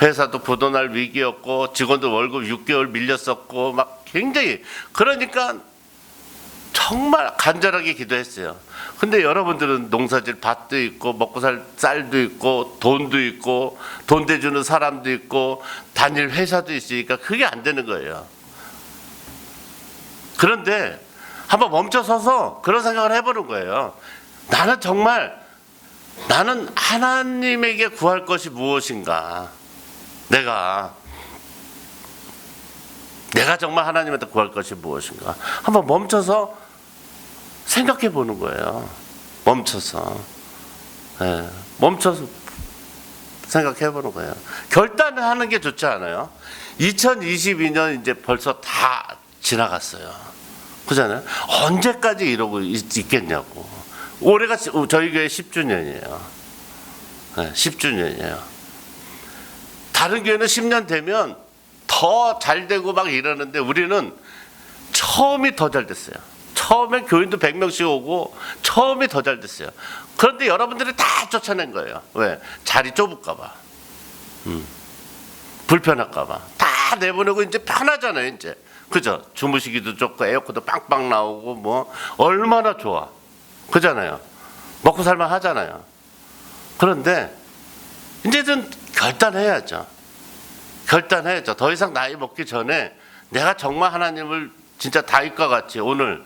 회사도 부도날 위기였고 직원도 월급 6개월 밀렸었고 막 굉장히 그러니까 정말 간절하게 기도했어요. 근데 여러분들은 농사질 밭도 있고 먹고 살 쌀도 있고 돈도 있고 돈 대주는 사람도 있고 다닐 회사도 있으니까 그게 안 되는 거예요. 그런데 한번 멈춰서서 그런 생각을 해보는 거예요. 나는 하나님에게 구할 것이 무엇인가? 내가 정말 하나님한테 구할 것이 무엇인가? 한번 멈춰서 생각해 보는 거예요. 멈춰서 생각해 보는 거예요. 결단을 하는 게 좋지 않아요? 2022년 이제 벌써 다 지나갔어요. 그잖아요. 언제까지 이러고 있겠냐고. 올해가 저희 교회 10주년이에요. 10주년이에요. 다른 교회는 10년 되면 더 잘 되고 막 이러는데 우리는 처음이 더 잘 됐어요. 처음에 교인도 100명씩 오고 처음이 더 잘 됐어요. 그런데 여러분들이 다 쫓아낸 거예요. 왜? 자리 좁을까 봐. 불편할까 봐. 다 내보내고 이제 편하잖아요, 이제. 그죠? 주무시기도 좋고 에어컨도 빵빵 나오고 뭐 얼마나 좋아. 그잖아요. 먹고 살만 하잖아요. 그런데 이제는 결단해야죠. 더 이상 나이 먹기 전에 내가 정말 하나님을 진짜 다윗과 같이 오늘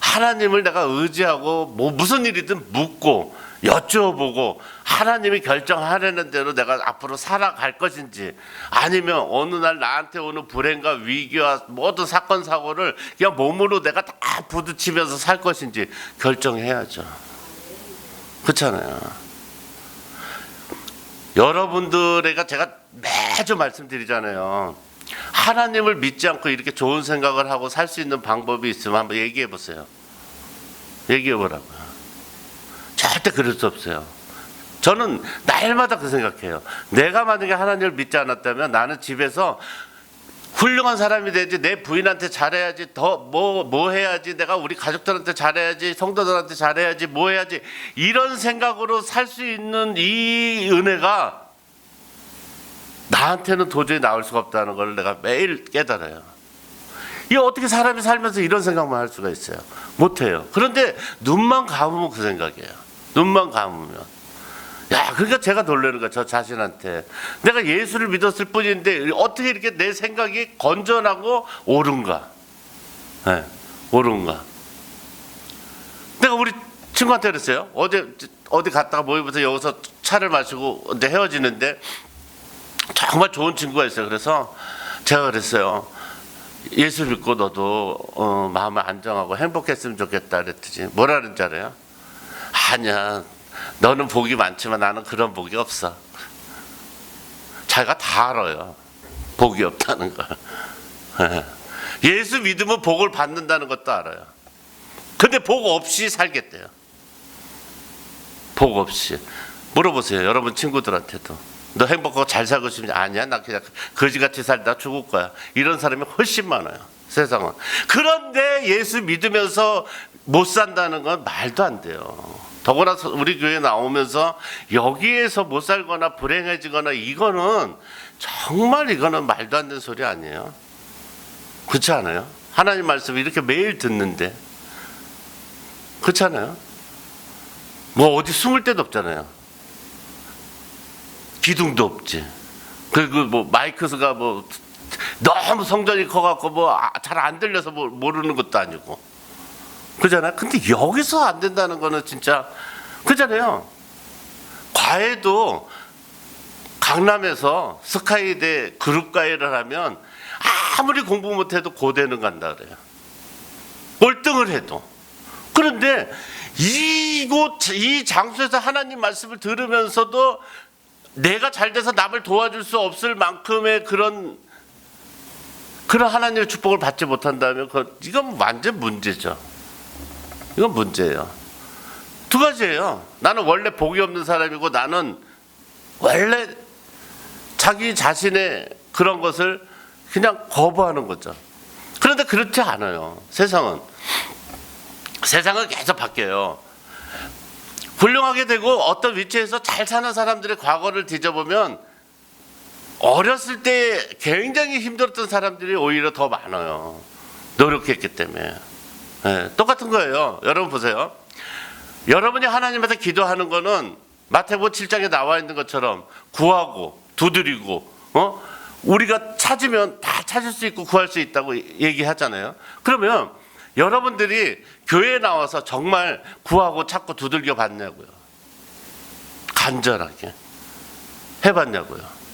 하나님을 내가 의지하고 뭐 무슨 일이든 묻고 여쭈어보고 하나님이 결정하려는 대로 내가 앞으로 살아갈 것인지, 아니면 어느 날 나한테 오는 불행과 위기와 모든 사건 사고를 그냥 몸으로 내가 다 부딪히면서 살 것인지 결정해야죠. 그렇잖아요. 여러분들에게 제가 매주 말씀드리잖아요. 하나님을 믿지 않고 이렇게 좋은 생각을 하고 살 수 있는 방법이 있으면 한번 얘기해 보세요. 얘기해 보라고요. 절대 그럴 수 없어요. 저는 날마다 그 생각해요. 내가 만약에 하나님을 믿지 않았다면 나는 집에서 훌륭한 사람이 되지, 내 부인한테 잘해야지, 더 뭐 해야지, 내가 우리 가족들한테 잘해야지, 성도들한테 잘해야지, 뭐 해야지, 이런 생각으로 살 수 있는 이 은혜가 나한테는 도저히 나올 수가 없다는 걸 내가 매일 깨달아요. 이 어떻게 사람이 살면서 이런 생각만 할 수가 있어요? 못해요. 그런데 눈만 감으면 그 생각이에요. 눈만 감으면. 야, 그러니까 제가 놀라는 거야, 저 자신한테. 내가 예수를 믿었을 뿐인데 어떻게 이렇게 내 생각이 건전하고 옳은가? 네, 옳은가? 내가 우리 친구한테 그랬어요. 어디 갔다가 모이면서 여기서 차를 마시고 헤어지는데 정말 좋은 친구가 있어요. 그래서 제가 그랬어요. 예수 믿고 너도 마음을 안정하고 행복했으면 좋겠다 그랬더니 뭐라 그런지 알아요? 아니야, 너는 복이 많지만 나는 그런 복이 없어. 자기가 다 알아요, 복이 없다는 걸. 예수 믿으면 복을 받는다는 것도 알아요. 근데 복 없이 살겠대요. 복 없이. 물어보세요, 여러분 친구들한테도. 너 행복하고 잘 살고 싶니? 아니야, 나 그냥 거지같이 살다 죽을 거야. 이런 사람이 훨씬 많아요, 세상은. 그런데 예수 믿으면서 못 산다는 건 말도 안 돼요. 더구나 우리 교회 나오면서 여기에서 못 살거나 불행해지거나, 이거는 정말 이거는 말도 안 되는 소리 아니에요? 그렇지 않아요? 하나님 말씀 이렇게 매일 듣는데, 그렇지 않아요? 뭐 어디 숨을 데도 없잖아요. 기둥도 없지. 그리고 뭐 마이크가 뭐 너무 성전이 커갖고 뭐 잘 안 들려서 뭐 모르는 것도 아니고, 그잖아요. 근데 여기서 안 된다는 거는 진짜, 그잖아요. 과외도 강남에서 스카이대 그룹 과외를 하면 아무리 공부 못해도 고대는 간다 그래요. 월등을 해도. 그런데 이 장소에서 하나님 말씀을 들으면서도 내가 잘 돼서 남을 도와줄 수 없을 만큼의 그런 하나님의 축복을 받지 못한다면 이건 완전 문제죠. 이건 문제예요. 두 가지예요. 나는 원래 복이 없는 사람이고, 나는 원래 자기 자신의 그런 것을 그냥 거부하는 거죠. 그런데 그렇지 않아요. 세상은 계속 바뀌어요. 훌륭하게 되고 어떤 위치에서 잘 사는 사람들의 과거를 뒤져보면 어렸을 때 굉장히 힘들었던 사람들이 오히려 더 많아요. 노력했기 때문에. 네, 똑같은 거예요. 여러분 보세요. 여러분이 하나님한테 기도하는 거는 마태복음 7장에 나와 있는 것처럼 구하고 두드리고, 우리가 찾으면 다 찾을 수 있고 구할 수 있다고 얘기하잖아요. 그러면 여러분들이 교회에 나와서 정말 구하고 찾고 두들겨 봤냐고요? 간절하게 해봤냐고요?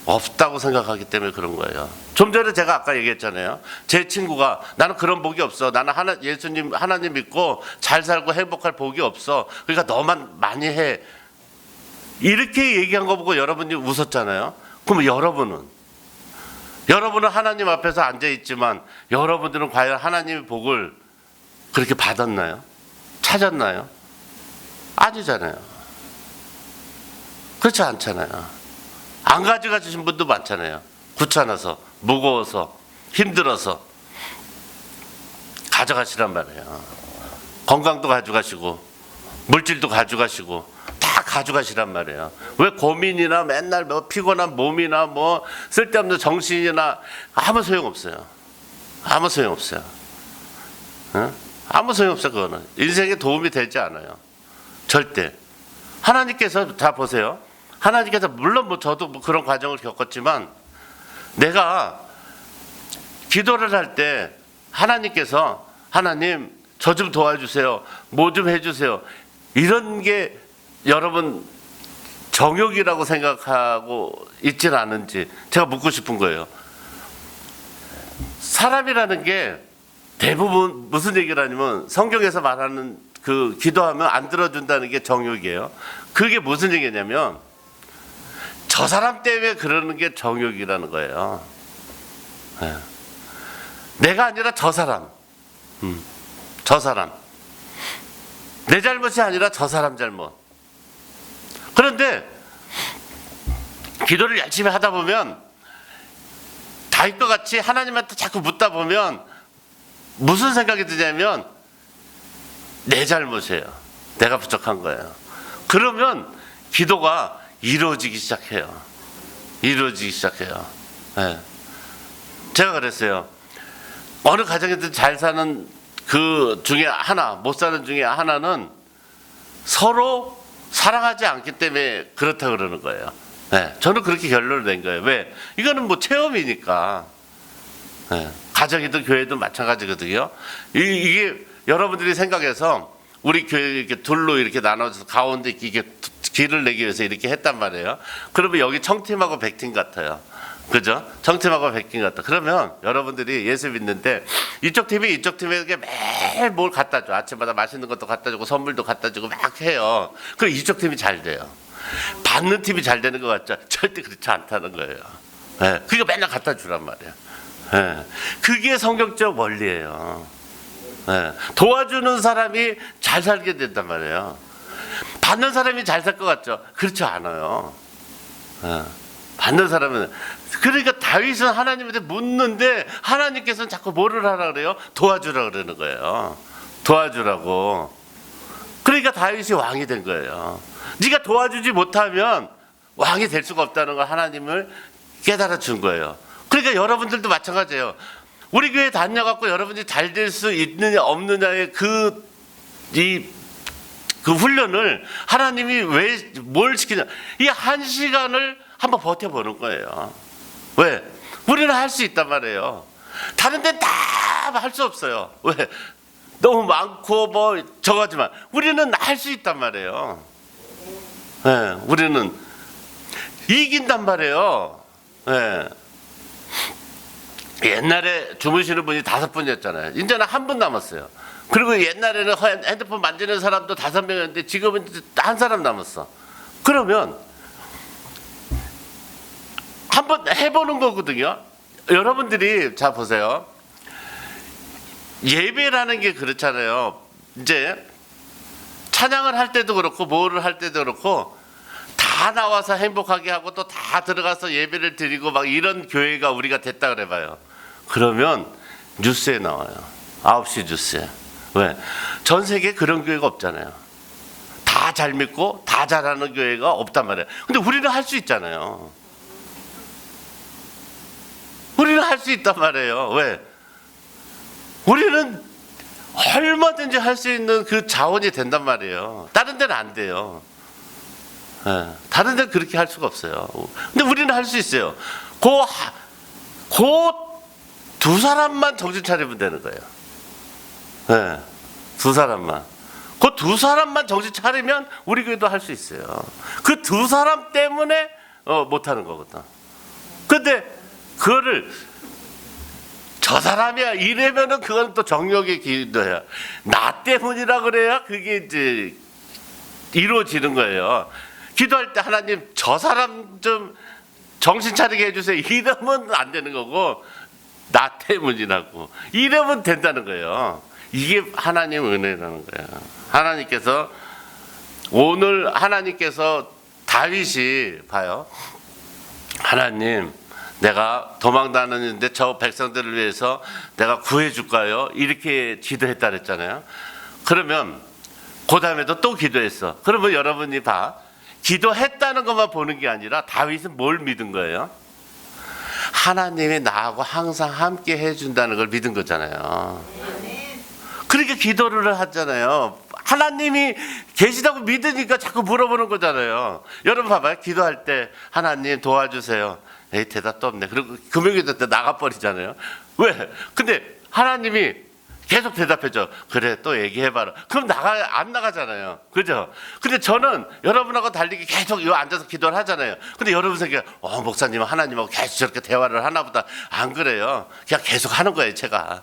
없다고 생각하기 때문에 그런 거예요. 좀 전에 제가 아까 얘기했잖아요. 제 친구가 나는 그런 복이 없어. 나는 예수님 하나님 믿고 잘 살고 행복할 복이 없어. 그러니까 너만 많이 해. 이렇게 얘기한 거 보고 여러분이 웃었잖아요. 그럼 여러분은 하나님 앞에서 앉아 있지만 여러분들은 과연 하나님의 복을 그렇게 받았나요? 찾았나요? 아니잖아요. 그렇지 않잖아요. 안 가져가신 분도 많잖아요. 귀찮아서, 무거워서, 힘들어서 가져가시란 말이에요. 건강도 가져가시고 물질도 가져가시고 다 가져가시란 말이에요. 왜 고민이나 맨날 뭐 피곤한 몸이나 뭐 쓸데없는 정신이나 아무 소용없어요. 아무 소용없어요. 응? 아무 소용없어요. 그거는 인생에 도움이 되지 않아요. 절대. 하나님께서 다 보세요. 하나님께서 물론 뭐 저도 뭐 그런 과정을 겪었지만, 내가 기도를 할 때 하나님께서 하나님 저 좀 도와주세요. 뭐 좀 해주세요. 이런 게 여러분 정욕이라고 생각하고 있질 않은지 제가 묻고 싶은 거예요. 사람이라는 게 대부분 무슨 얘기를 하냐면 성경에서 말하는 그 기도하면 안 들어준다는 게 정욕이에요. 그게 무슨 얘기냐면 저 사람 때문에 그러는 게 정욕이라는 거예요. 네. 내가 아니라 저 사람. 저 사람. 내 잘못이 아니라 저 사람 잘못. 그런데 기도를 열심히 하다 보면 다윗과 같이 하나님한테 자꾸 묻다 보면 무슨 생각이 드냐면 내 잘못이에요. 내가 부족한 거예요. 그러면 기도가 이루어지기 시작해요. 이루어지기 시작해요. 네. 제가 그랬어요. 어느 가정에든 잘 사는 그 중에 하나, 못 사는 중에 하나는 서로 사랑하지 않기 때문에 그렇다 그러는 거예요. 네, 저는 그렇게 결론을 낸 거예요. 왜? 이거는 뭐 체험이니까. 네, 가정이든 교회든 마찬가지거든요. 이게 여러분들이 생각해서 우리 교회 이렇게 둘로 이렇게 나눠져서 가운데 이게 길을 내기 위해서 이렇게 했단 말이에요. 그러면 여기 청팀하고 백팀 같아요. 그죠? 청팀하고 백팀 같다. 그러면 여러분들이 예수 믿는데 이쪽 팀이 이쪽 팀에게 매일 뭘 갖다 줘. 아침마다 맛있는 것도 갖다 주고 선물도 갖다 주고 막 해요. 그럼 이쪽 팀이 잘 돼요. 받는 팀이 잘 되는 것 같죠? 절대 그렇지 않다는 거예요. 네, 그게 맨날 갖다 주란 말이에요. 네, 그게 성경적 원리예요. 네, 도와주는 사람이 잘 살게 된단 말이에요. 받는 사람이 잘 살 것 같죠? 그렇지 않아요. 네, 받는 사람은. 그러니까 다윗은 하나님한테 묻는데 하나님께서는 자꾸 뭐를 하라 그래요? 도와주라 그러는 거예요. 도와주라고. 그러니까 다윗이 왕이 된 거예요. 네가 도와주지 못하면 왕이 될 수가 없다는 걸 하나님을 깨달아 준 거예요. 그러니까 여러분들도 마찬가지예요. 우리 교회 다녀갖고 여러분들이 잘 될 수 있느냐 없느냐의 그 훈련을 하나님이 왜 뭘 시키냐? 이 한 시간을 한번 버텨보는 거예요. 왜? 우리는 할 수 있단 말이에요. 다른 데는 다 할 수 없어요. 왜? 너무 많고 뭐 저거지만 우리는 할 수 있단 말이에요. 네, 우리는 이긴단 말이에요. 네. 옛날에 주무시는 분이 5분이었잖아요. 이제는 1분 남았어요. 그리고 옛날에는 핸드폰 만지는 사람도 5명이었는데 지금은 한 사람 남았어. 그러면 한번 해보는 거거든요. 여러분들이 자 보세요. 예배라는 게 그렇잖아요. 이제 찬양을 할 때도 그렇고 뭐를 할 때도 그렇고 다 나와서 행복하게 하고 또 다 들어가서 예배를 드리고 막 이런 교회가 우리가 됐다 그래봐요. 그러면 뉴스에 나와요. 9시 뉴스에. 왜? 전 세계에 그런 교회가 없잖아요. 다 잘 믿고 다 잘하는 교회가 없단 말이에요. 근데 우리는 할 수 있잖아요. 우리는 할 수 있단 말이에요. 왜? 우리는 얼마든지 할 수 있는 그 자원이 된단 말이에요. 다른 데는 안 돼요. 네, 다른 데는 그렇게 할 수가 없어요. 근데 우리는 할 수 있어요. 두 사람만 정신 차리면 되는 거예요. 네, 두 사람만. 그 두 사람만 정신 차리면 우리 교회도 할 수 있어요. 그 두 사람 때문에 못하는 거거든. 근데 그거를 저 사람이야 이래면은 그건 또 정욕의 기도야. 나 때문이라 그래야 그게 이제 이루어지는 거예요. 기도할 때 하나님 저 사람 좀 정신 차리게 해주세요. 이러면 안 되는 거고 나 때문이라고 이러면 된다는 거예요. 이게 하나님 은혜라는 거예요. 하나님께서 오늘 하나님께서 다윗이 봐요. 하나님 내가 도망 다니는데 저 백성들을 위해서 내가 구해줄까요? 이렇게 기도했다 그랬잖아요. 그러면 그 다음에도 또 기도했어. 그러면 여러분이 봐. 기도했다는 것만 보는 게 아니라 다윗은 뭘 믿은 거예요? 하나님이 나하고 항상 함께 해준다는 걸 믿은 거잖아요. 그렇게 기도를 하잖아요. 하나님이 계시다고 믿으니까 자꾸 물어보는 거잖아요. 여러분 봐봐요. 기도할 때 하나님 도와주세요. 에이 대답도 없네. 그리고 금요일 때 나가버리잖아요. 왜? 근데 하나님이 계속 대답해줘. 그래, 또 얘기해봐라. 그럼 안 나가잖아요. 그죠? 근데 저는 여러분하고 달리기 계속 요 앉아서 기도를 하잖아요. 근데 여러분 생각에, 목사님은 하나님하고 계속 저렇게 대화를 하나 보다. 안 그래요. 그냥 계속 하는 거예요, 제가.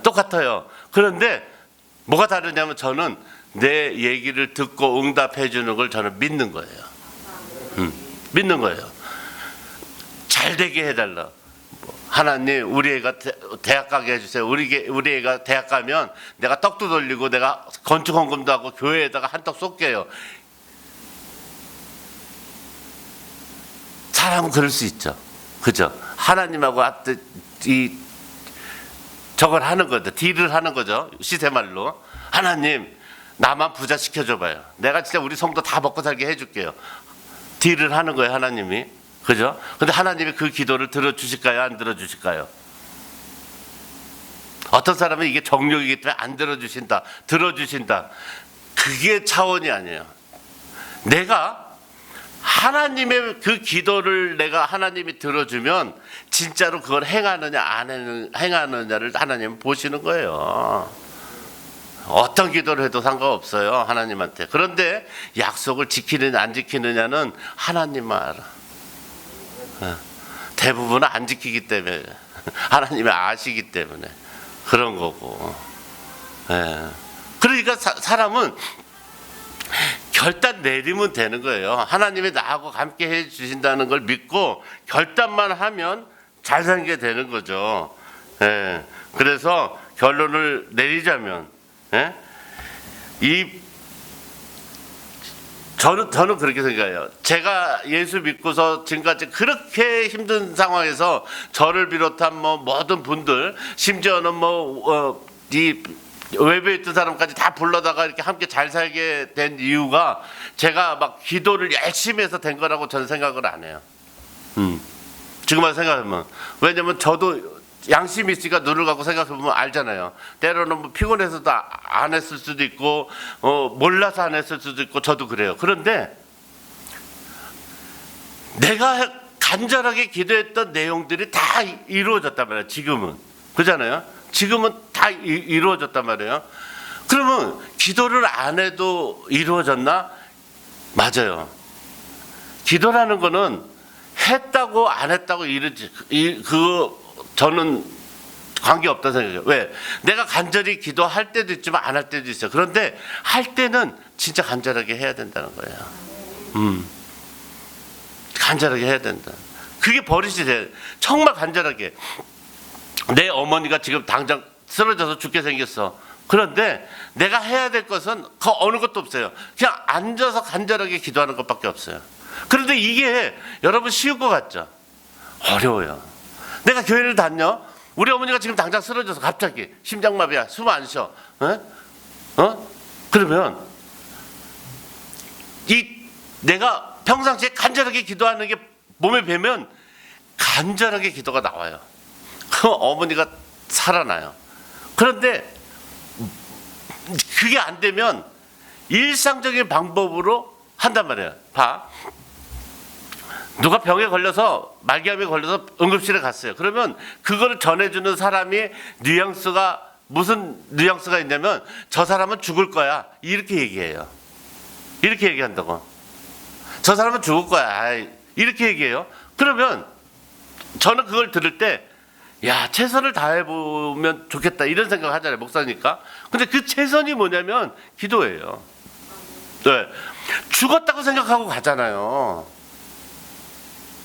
똑같아요. 그런데 뭐가 다르냐면 저는 내 얘기를 듣고 응답해 주는 걸 저는 믿는 거예요. 믿는 거예요. 잘 되게 해달라. 하나님, 우리 애가 대학 가게 해주세요. 우리 애가 대학 가면 내가 떡도 돌리고 내가 건축 헌금도 하고 교회에다가 한턱 쏠게요. 사람은 그럴 수 있죠. 그죠? 하나님하고 저걸 하는 거죠. 딜을 하는 거죠. 시세말로. 하나님, 나만 부자 시켜줘봐요. 내가 진짜 우리 성도 다 먹고 살게 해줄게요. 딜을 하는 거예요, 하나님이. 그죠? 근데 하나님이 그 기도를 들어주실까요? 안 들어주실까요? 어떤 사람은 이게 정욕이기 때문에 안 들어주신다, 들어주신다. 그게 차원이 아니에요. 내가 하나님의 그 기도를 내가 하나님이 들어주면 진짜로 그걸 행하느냐 안 행하느냐를 하나님은 보시는 거예요. 어떤 기도를 해도 상관없어요, 하나님한테. 그런데 약속을 지키느냐 안 지키느냐는 하나님만 알아. 대부분은 안 지키기 때문에 하나님이 아시기 때문에 그런 거고. 그러니까 사람은 결단 내리면 되는 거예요. 하나님이 나하고 함께 해 주신다는 걸 믿고 결단만 하면 잘 살게 되는 거죠. 그래서 결론을 내리자면 저는 그렇게 생각해요. 제가 예수 믿고서 지금까지 그렇게 힘든 상황에서 저를 비롯한 모든 분들, 심지어는 이 외부에 있던 사람까지 다 불러다가 이렇게 함께 잘 살게 된 이유가 제가 막 기도를 열심히 해서 된 거라고 저는 생각을 안 해요. 지금만 생각하면. 왜냐면 저도 양심이 있으니까 눈을 감고 생각해보면 알잖아요. 때로는 피곤해서도 안 했을 수도 있고 몰라서 안 했을 수도 있고 저도 그래요. 그런데 내가 간절하게 기도했던 내용들이 다 이루어졌단 말이에요. 지금은. 그렇잖아요. 지금은 다 이루어졌단 말이에요. 그러면 기도를 안 해도 이루어졌나? 맞아요. 기도라는 거는 했다고 안 했다고 저는 관계없다 생각해요. 왜? 내가 간절히 기도할 때도 있지만 안 할 때도 있어요. 그런데 할 때는 진짜 간절하게 해야 된다는 거예요. 간절하게 해야 된다. 그게 버릇이 돼. 정말 간절하게. 내 어머니가 지금 당장 쓰러져서 죽게 생겼어. 그런데 내가 해야 될 것은 그 어느 것도 없어요. 그냥 앉아서 간절하게 기도하는 것밖에 없어요. 그런데 이게 여러분 쉬울 것 같죠? 어려워요. 내가 교회를 다녀. 우리 어머니가 지금 당장 쓰러져서 갑자기 심장마비야. 숨 안 쉬어. 그러면 내가 평상시에 간절하게 기도하는 게 몸에 배면 간절하게 기도가 나와요. 그 어머니가 살아나요. 그런데 그게 안 되면 일상적인 방법으로 한단 말이에요. 봐. 누가 병에 걸려서 말기암에 걸려서 응급실에 갔어요. 그러면 그거를 전해주는 사람이 무슨 뉘앙스가 있냐면 저 사람은 죽을 거야 이렇게 얘기해요. 이렇게 얘기한다고. 저 사람은 죽을 거야 이렇게 얘기해요. 그러면 저는 그걸 들을 때 야, 최선을 다해보면 좋겠다 이런 생각 하잖아요, 목사니까. 근데 그 최선이 뭐냐면 기도예요. 네. 죽었다고 생각하고 가잖아요.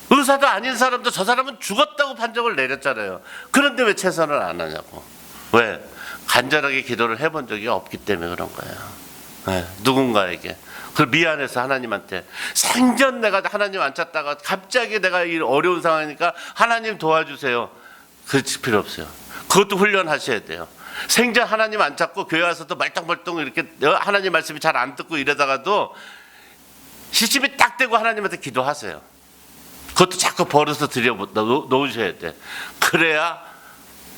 의사도 아닌 사람도 저 사람은 죽었다고 판정을 내렸잖아요. 그런데 왜 최선을 안 하냐고. 왜? 간절하게 기도를 해본 적이 없기 때문에 그런 거예요. 네. 누군가에게. 그걸 미안해서 하나님한테 생전 내가 하나님 안 찾다가 갑자기 내가 이 어려운 상황이니까 하나님 도와주세요. 그럴 필요 없어요. 그것도 훈련하셔야 돼요. 생전 하나님 안 찾고 교회 와서도 말똥말똥 이렇게 하나님 말씀이 잘 안 듣고 이러다가도 시침이 딱 되고 하나님한테 기도하세요. 그것도 자꾸 버릇을 놓으셔야 돼. 그래야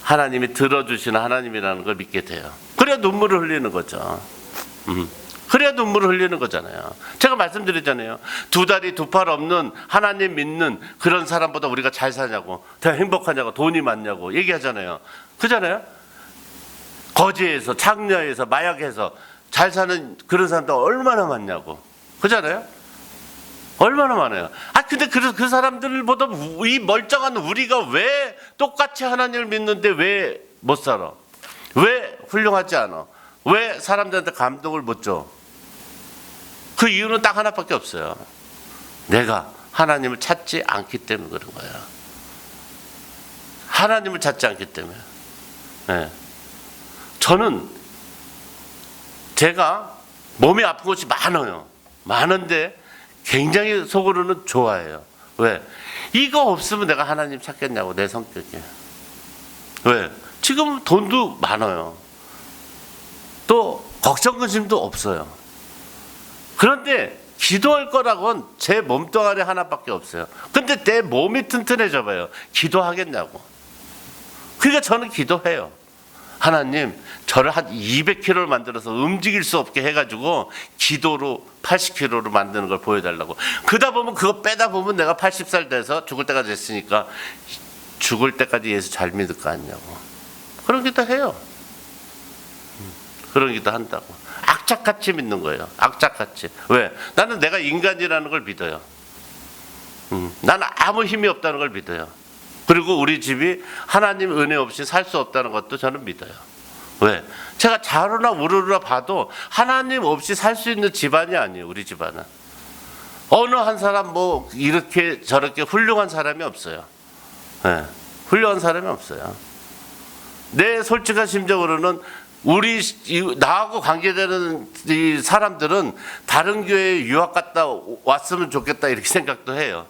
하나님이 들어주시는 하나님이라는 걸 믿게 돼요. 그래야 눈물을 흘리는 거죠. 그래야 눈물을 흘리는 거잖아요. 제가 말씀드렸잖아요. 두 다리 두 팔 없는 하나님 믿는 그런 사람보다 우리가 잘 사냐고, 더 행복하냐고, 돈이 많냐고 얘기하잖아요. 그잖아요. 거지에서, 창녀에서, 마약해서 잘 사는 그런 사람들 얼마나 많냐고. 그잖아요? 얼마나 많아요. 근데 그 사람들보다 이 멀쩡한 우리가 왜 똑같이 하나님을 믿는데 왜 못 살아? 왜 훌륭하지 않아? 왜 사람들한테 감동을 못 줘? 그 이유는 딱 하나밖에 없어요. 내가 하나님을 찾지 않기 때문에 그런 거야. 하나님을 찾지 않기 때문에. 네. 저는 제가 몸이 아픈 곳이 많아요. 많은데 굉장히 속으로는 좋아해요. 왜? 이거 없으면 내가 하나님 찾겠냐고, 내 성격에. 왜? 지금 돈도 많아요. 또 걱정 근심도 없어요. 그런데 기도할 거라고는 제 몸뚱아리 하나밖에 없어요. 근데 내 몸이 튼튼해져 봐요. 기도하겠냐고. 그러니까 저는 기도해요. 하나님, 저를 한 200kg를 만들어서 움직일 수 없게 해가지고 기도로 80kg로 만드는 걸 보여달라고. 그러다 보면 그거 빼다 보면 내가 80살 돼서 죽을 때가 됐으니까 죽을 때까지 예수 잘 믿을 거 아니냐고. 그런 기도 해요. 그런 기도 한다고. 악착같이 믿는 거예요. 악착같이. 왜? 나는 내가 인간이라는 걸 믿어요. 나는 아무 힘이 없다는 걸 믿어요. 그리고 우리 집이 하나님 은혜 없이 살 수 없다는 것도 저는 믿어요. 왜? 제가 좌로나 우로나 봐도 하나님 없이 살 수 있는 집안이 아니에요. 우리 집안은. 어느 한 사람 뭐 이렇게 저렇게 훌륭한 사람이 없어요. 네. 훌륭한 사람이 없어요. 내 솔직한 심정으로는 나하고 관계되는 이 사람들은 다른 교회에 유학 갔다 왔으면 좋겠다 이렇게 생각도 해요.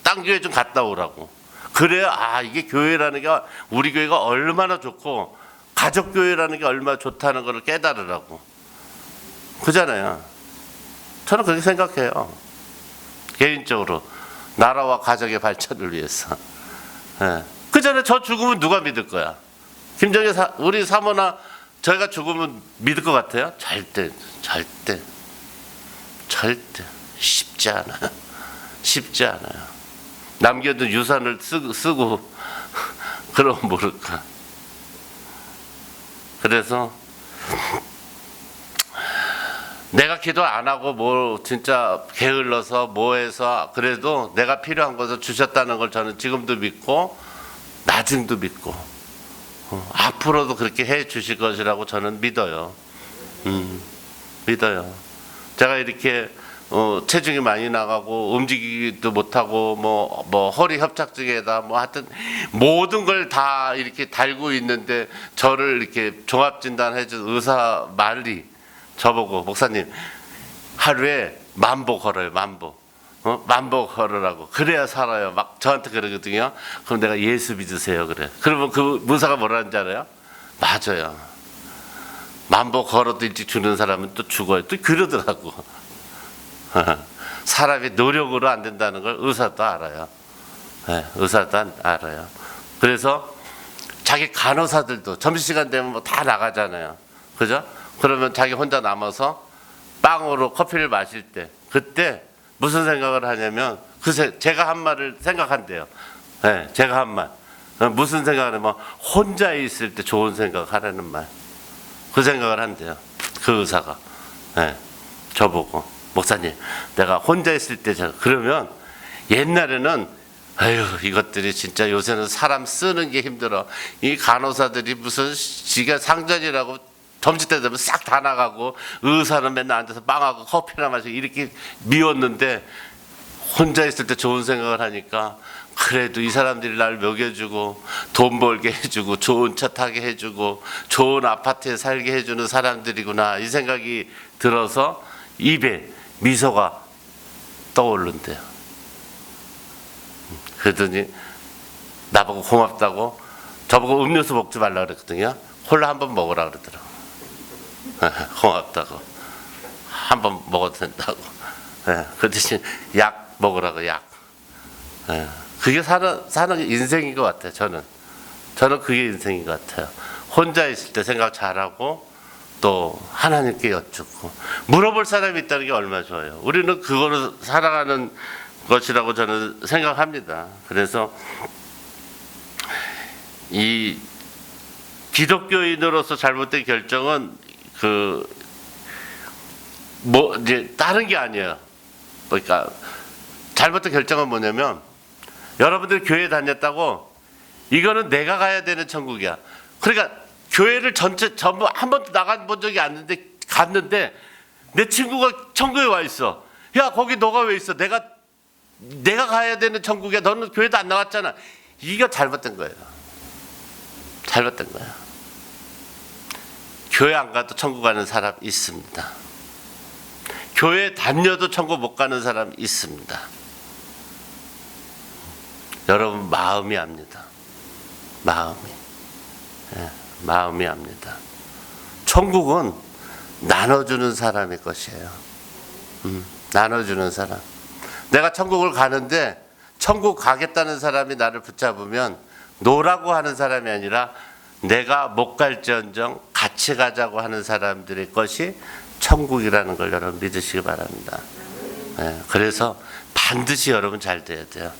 딴 교회 좀 갔다 오라고. 그래야 이게 교회라는 게 우리 교회가 얼마나 좋고 가족교회라는 게 얼마나 좋다는 걸 깨달으라고. 그잖아요. 저는 그렇게 생각해요. 개인적으로 나라와 가족의 발전을 위해서. 네. 그 전에 저 죽으면 누가 믿을 거야? 김정일 우리 사모나 저희가 죽으면 믿을 것 같아요? 절대 쉽지 않아요. 쉽지 않아요. 남겨둔 유산을 쓰고 그러면 모를까. 그래서 내가 기도 안 하고 뭐 진짜 게을러서 뭐해서 그래도 내가 필요한 것을 주셨다는 걸 저는 지금도 믿고 나중도 믿고 앞으로도 그렇게 해 주실 것이라고 저는 믿어요. 믿어요. 제가 이렇게 체중이 많이 나가고 움직이기도 못하고 뭐 허리 협착증에다 뭐 하여튼 모든 걸 다 이렇게 달고 있는데 저를 이렇게 종합진단해준 의사 말이 저보고 목사님 하루에 10,000보 걸어요. 10,000보. 10,000보 걸으라고. 그래야 살아요. 막 저한테 그러거든요. 그럼 내가 예수 믿으세요. 그래. 그러면 그 문사가 뭐라는지 알아요? 맞아요. 10,000보 걸어도 일찍 죽는 사람은 또 죽어요. 또 그러더라고. 사람이 노력으로 안 된다는 걸 의사도 알아요. 네, 의사도 알아요. 그래서 자기 간호사들도 점심시간 되면 뭐 다 나가잖아요. 그죠? 그러면 자기 혼자 남아서 빵으로 커피를 마실 때 그때 무슨 생각을 하냐면 제가 한 말을 생각한대요. 네, 제가 한 말. 무슨 생각을 하냐면 혼자 있을 때 좋은 생각하라는 말. 그 생각을 한대요. 그 의사가. 네, 저보고. 목사님, 내가 혼자 있을 때 그러면 옛날에는 이것들이 진짜 요새는 사람 쓰는 게 힘들어. 이 간호사들이 무슨 지가 상전이라고 점심때 되면 싹 다 나가고 의사는 맨날 앉아서 빵하고 커피나 마시고 이렇게 미웠는데 혼자 있을 때 좋은 생각을 하니까 그래도 이 사람들이 날 먹여주고 돈 벌게 해주고 좋은 차 타게 해주고 좋은 아파트에 살게 해주는 사람들이구나 이 생각이 들어서 입에 미소가 떠오른대요. 그러더니 나보고 고맙다고 저보고 음료수 먹지 말라 그랬거든요. 콜라 한번 먹으라 그러더라고. 고맙다고. 한번 먹어도 된다고. 그 대신 약 먹으라고 약. 그게 사는 인생인 것 같아요. 저는 그게 인생인 것 같아요. 혼자 있을 때 생각 잘하고 또 하나님께 여쭙고 물어볼 사람이 있다는 게 얼마나 좋아요. 우리는 그거를 살아가는 것이라고 저는 생각합니다. 그래서 이 기독교인으로서 잘못된 결정은 이제 다른 게 아니에요. 그러니까 잘못된 결정은 뭐냐면 여러분들 교회 다녔다고 이거는 내가 가야 되는 천국이야. 그러니까 교회를 전부 한 번도 나가본 적이 없는데 갔는데 내 친구가 천국에 와 있어. 야, 거기 너가 왜 있어? 내가 가야 되는 천국이야. 너는 교회도 안 나왔잖아. 이거 잘못된 거예요. 잘못된 거야. 교회 안 가도 천국 가는 사람 있습니다. 교회 다녀도 천국 못 가는 사람 있습니다. 여러분 마음이 압니다. 마음이 압니다. 천국은 나눠주는 사람의 것이에요. 나눠주는 사람. 내가 천국을 가는데 천국 가겠다는 사람이 나를 붙잡으면 노라고 하는 사람이 아니라 내가 못 갈지언정 같이 가자고 하는 사람들의 것이 천국이라는 걸 여러분 믿으시기 바랍니다. 그래서 반드시 여러분 잘 돼야 돼요.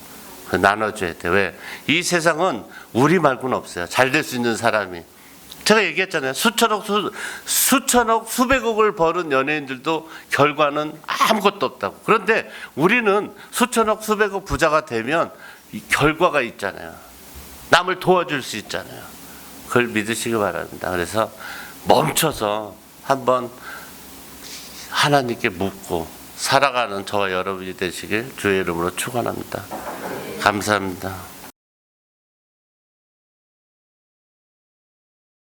나눠줘야 돼요. 왜? 이 세상은 우리 말고는 없어요. 잘 될 수 있는 사람이. 제가 얘기했잖아요. 수천억, 수백억을 버는 연예인들도 결과는 아무것도 없다고. 그런데 우리는 수천억, 수백억 부자가 되면 이 결과가 있잖아요. 남을 도와줄 수 있잖아요. 그걸 믿으시기 바랍니다. 그래서 멈춰서 한번 하나님께 묻고 살아가는 저와 여러분이 되시길 주의 이름으로 축원합니다. 감사합니다.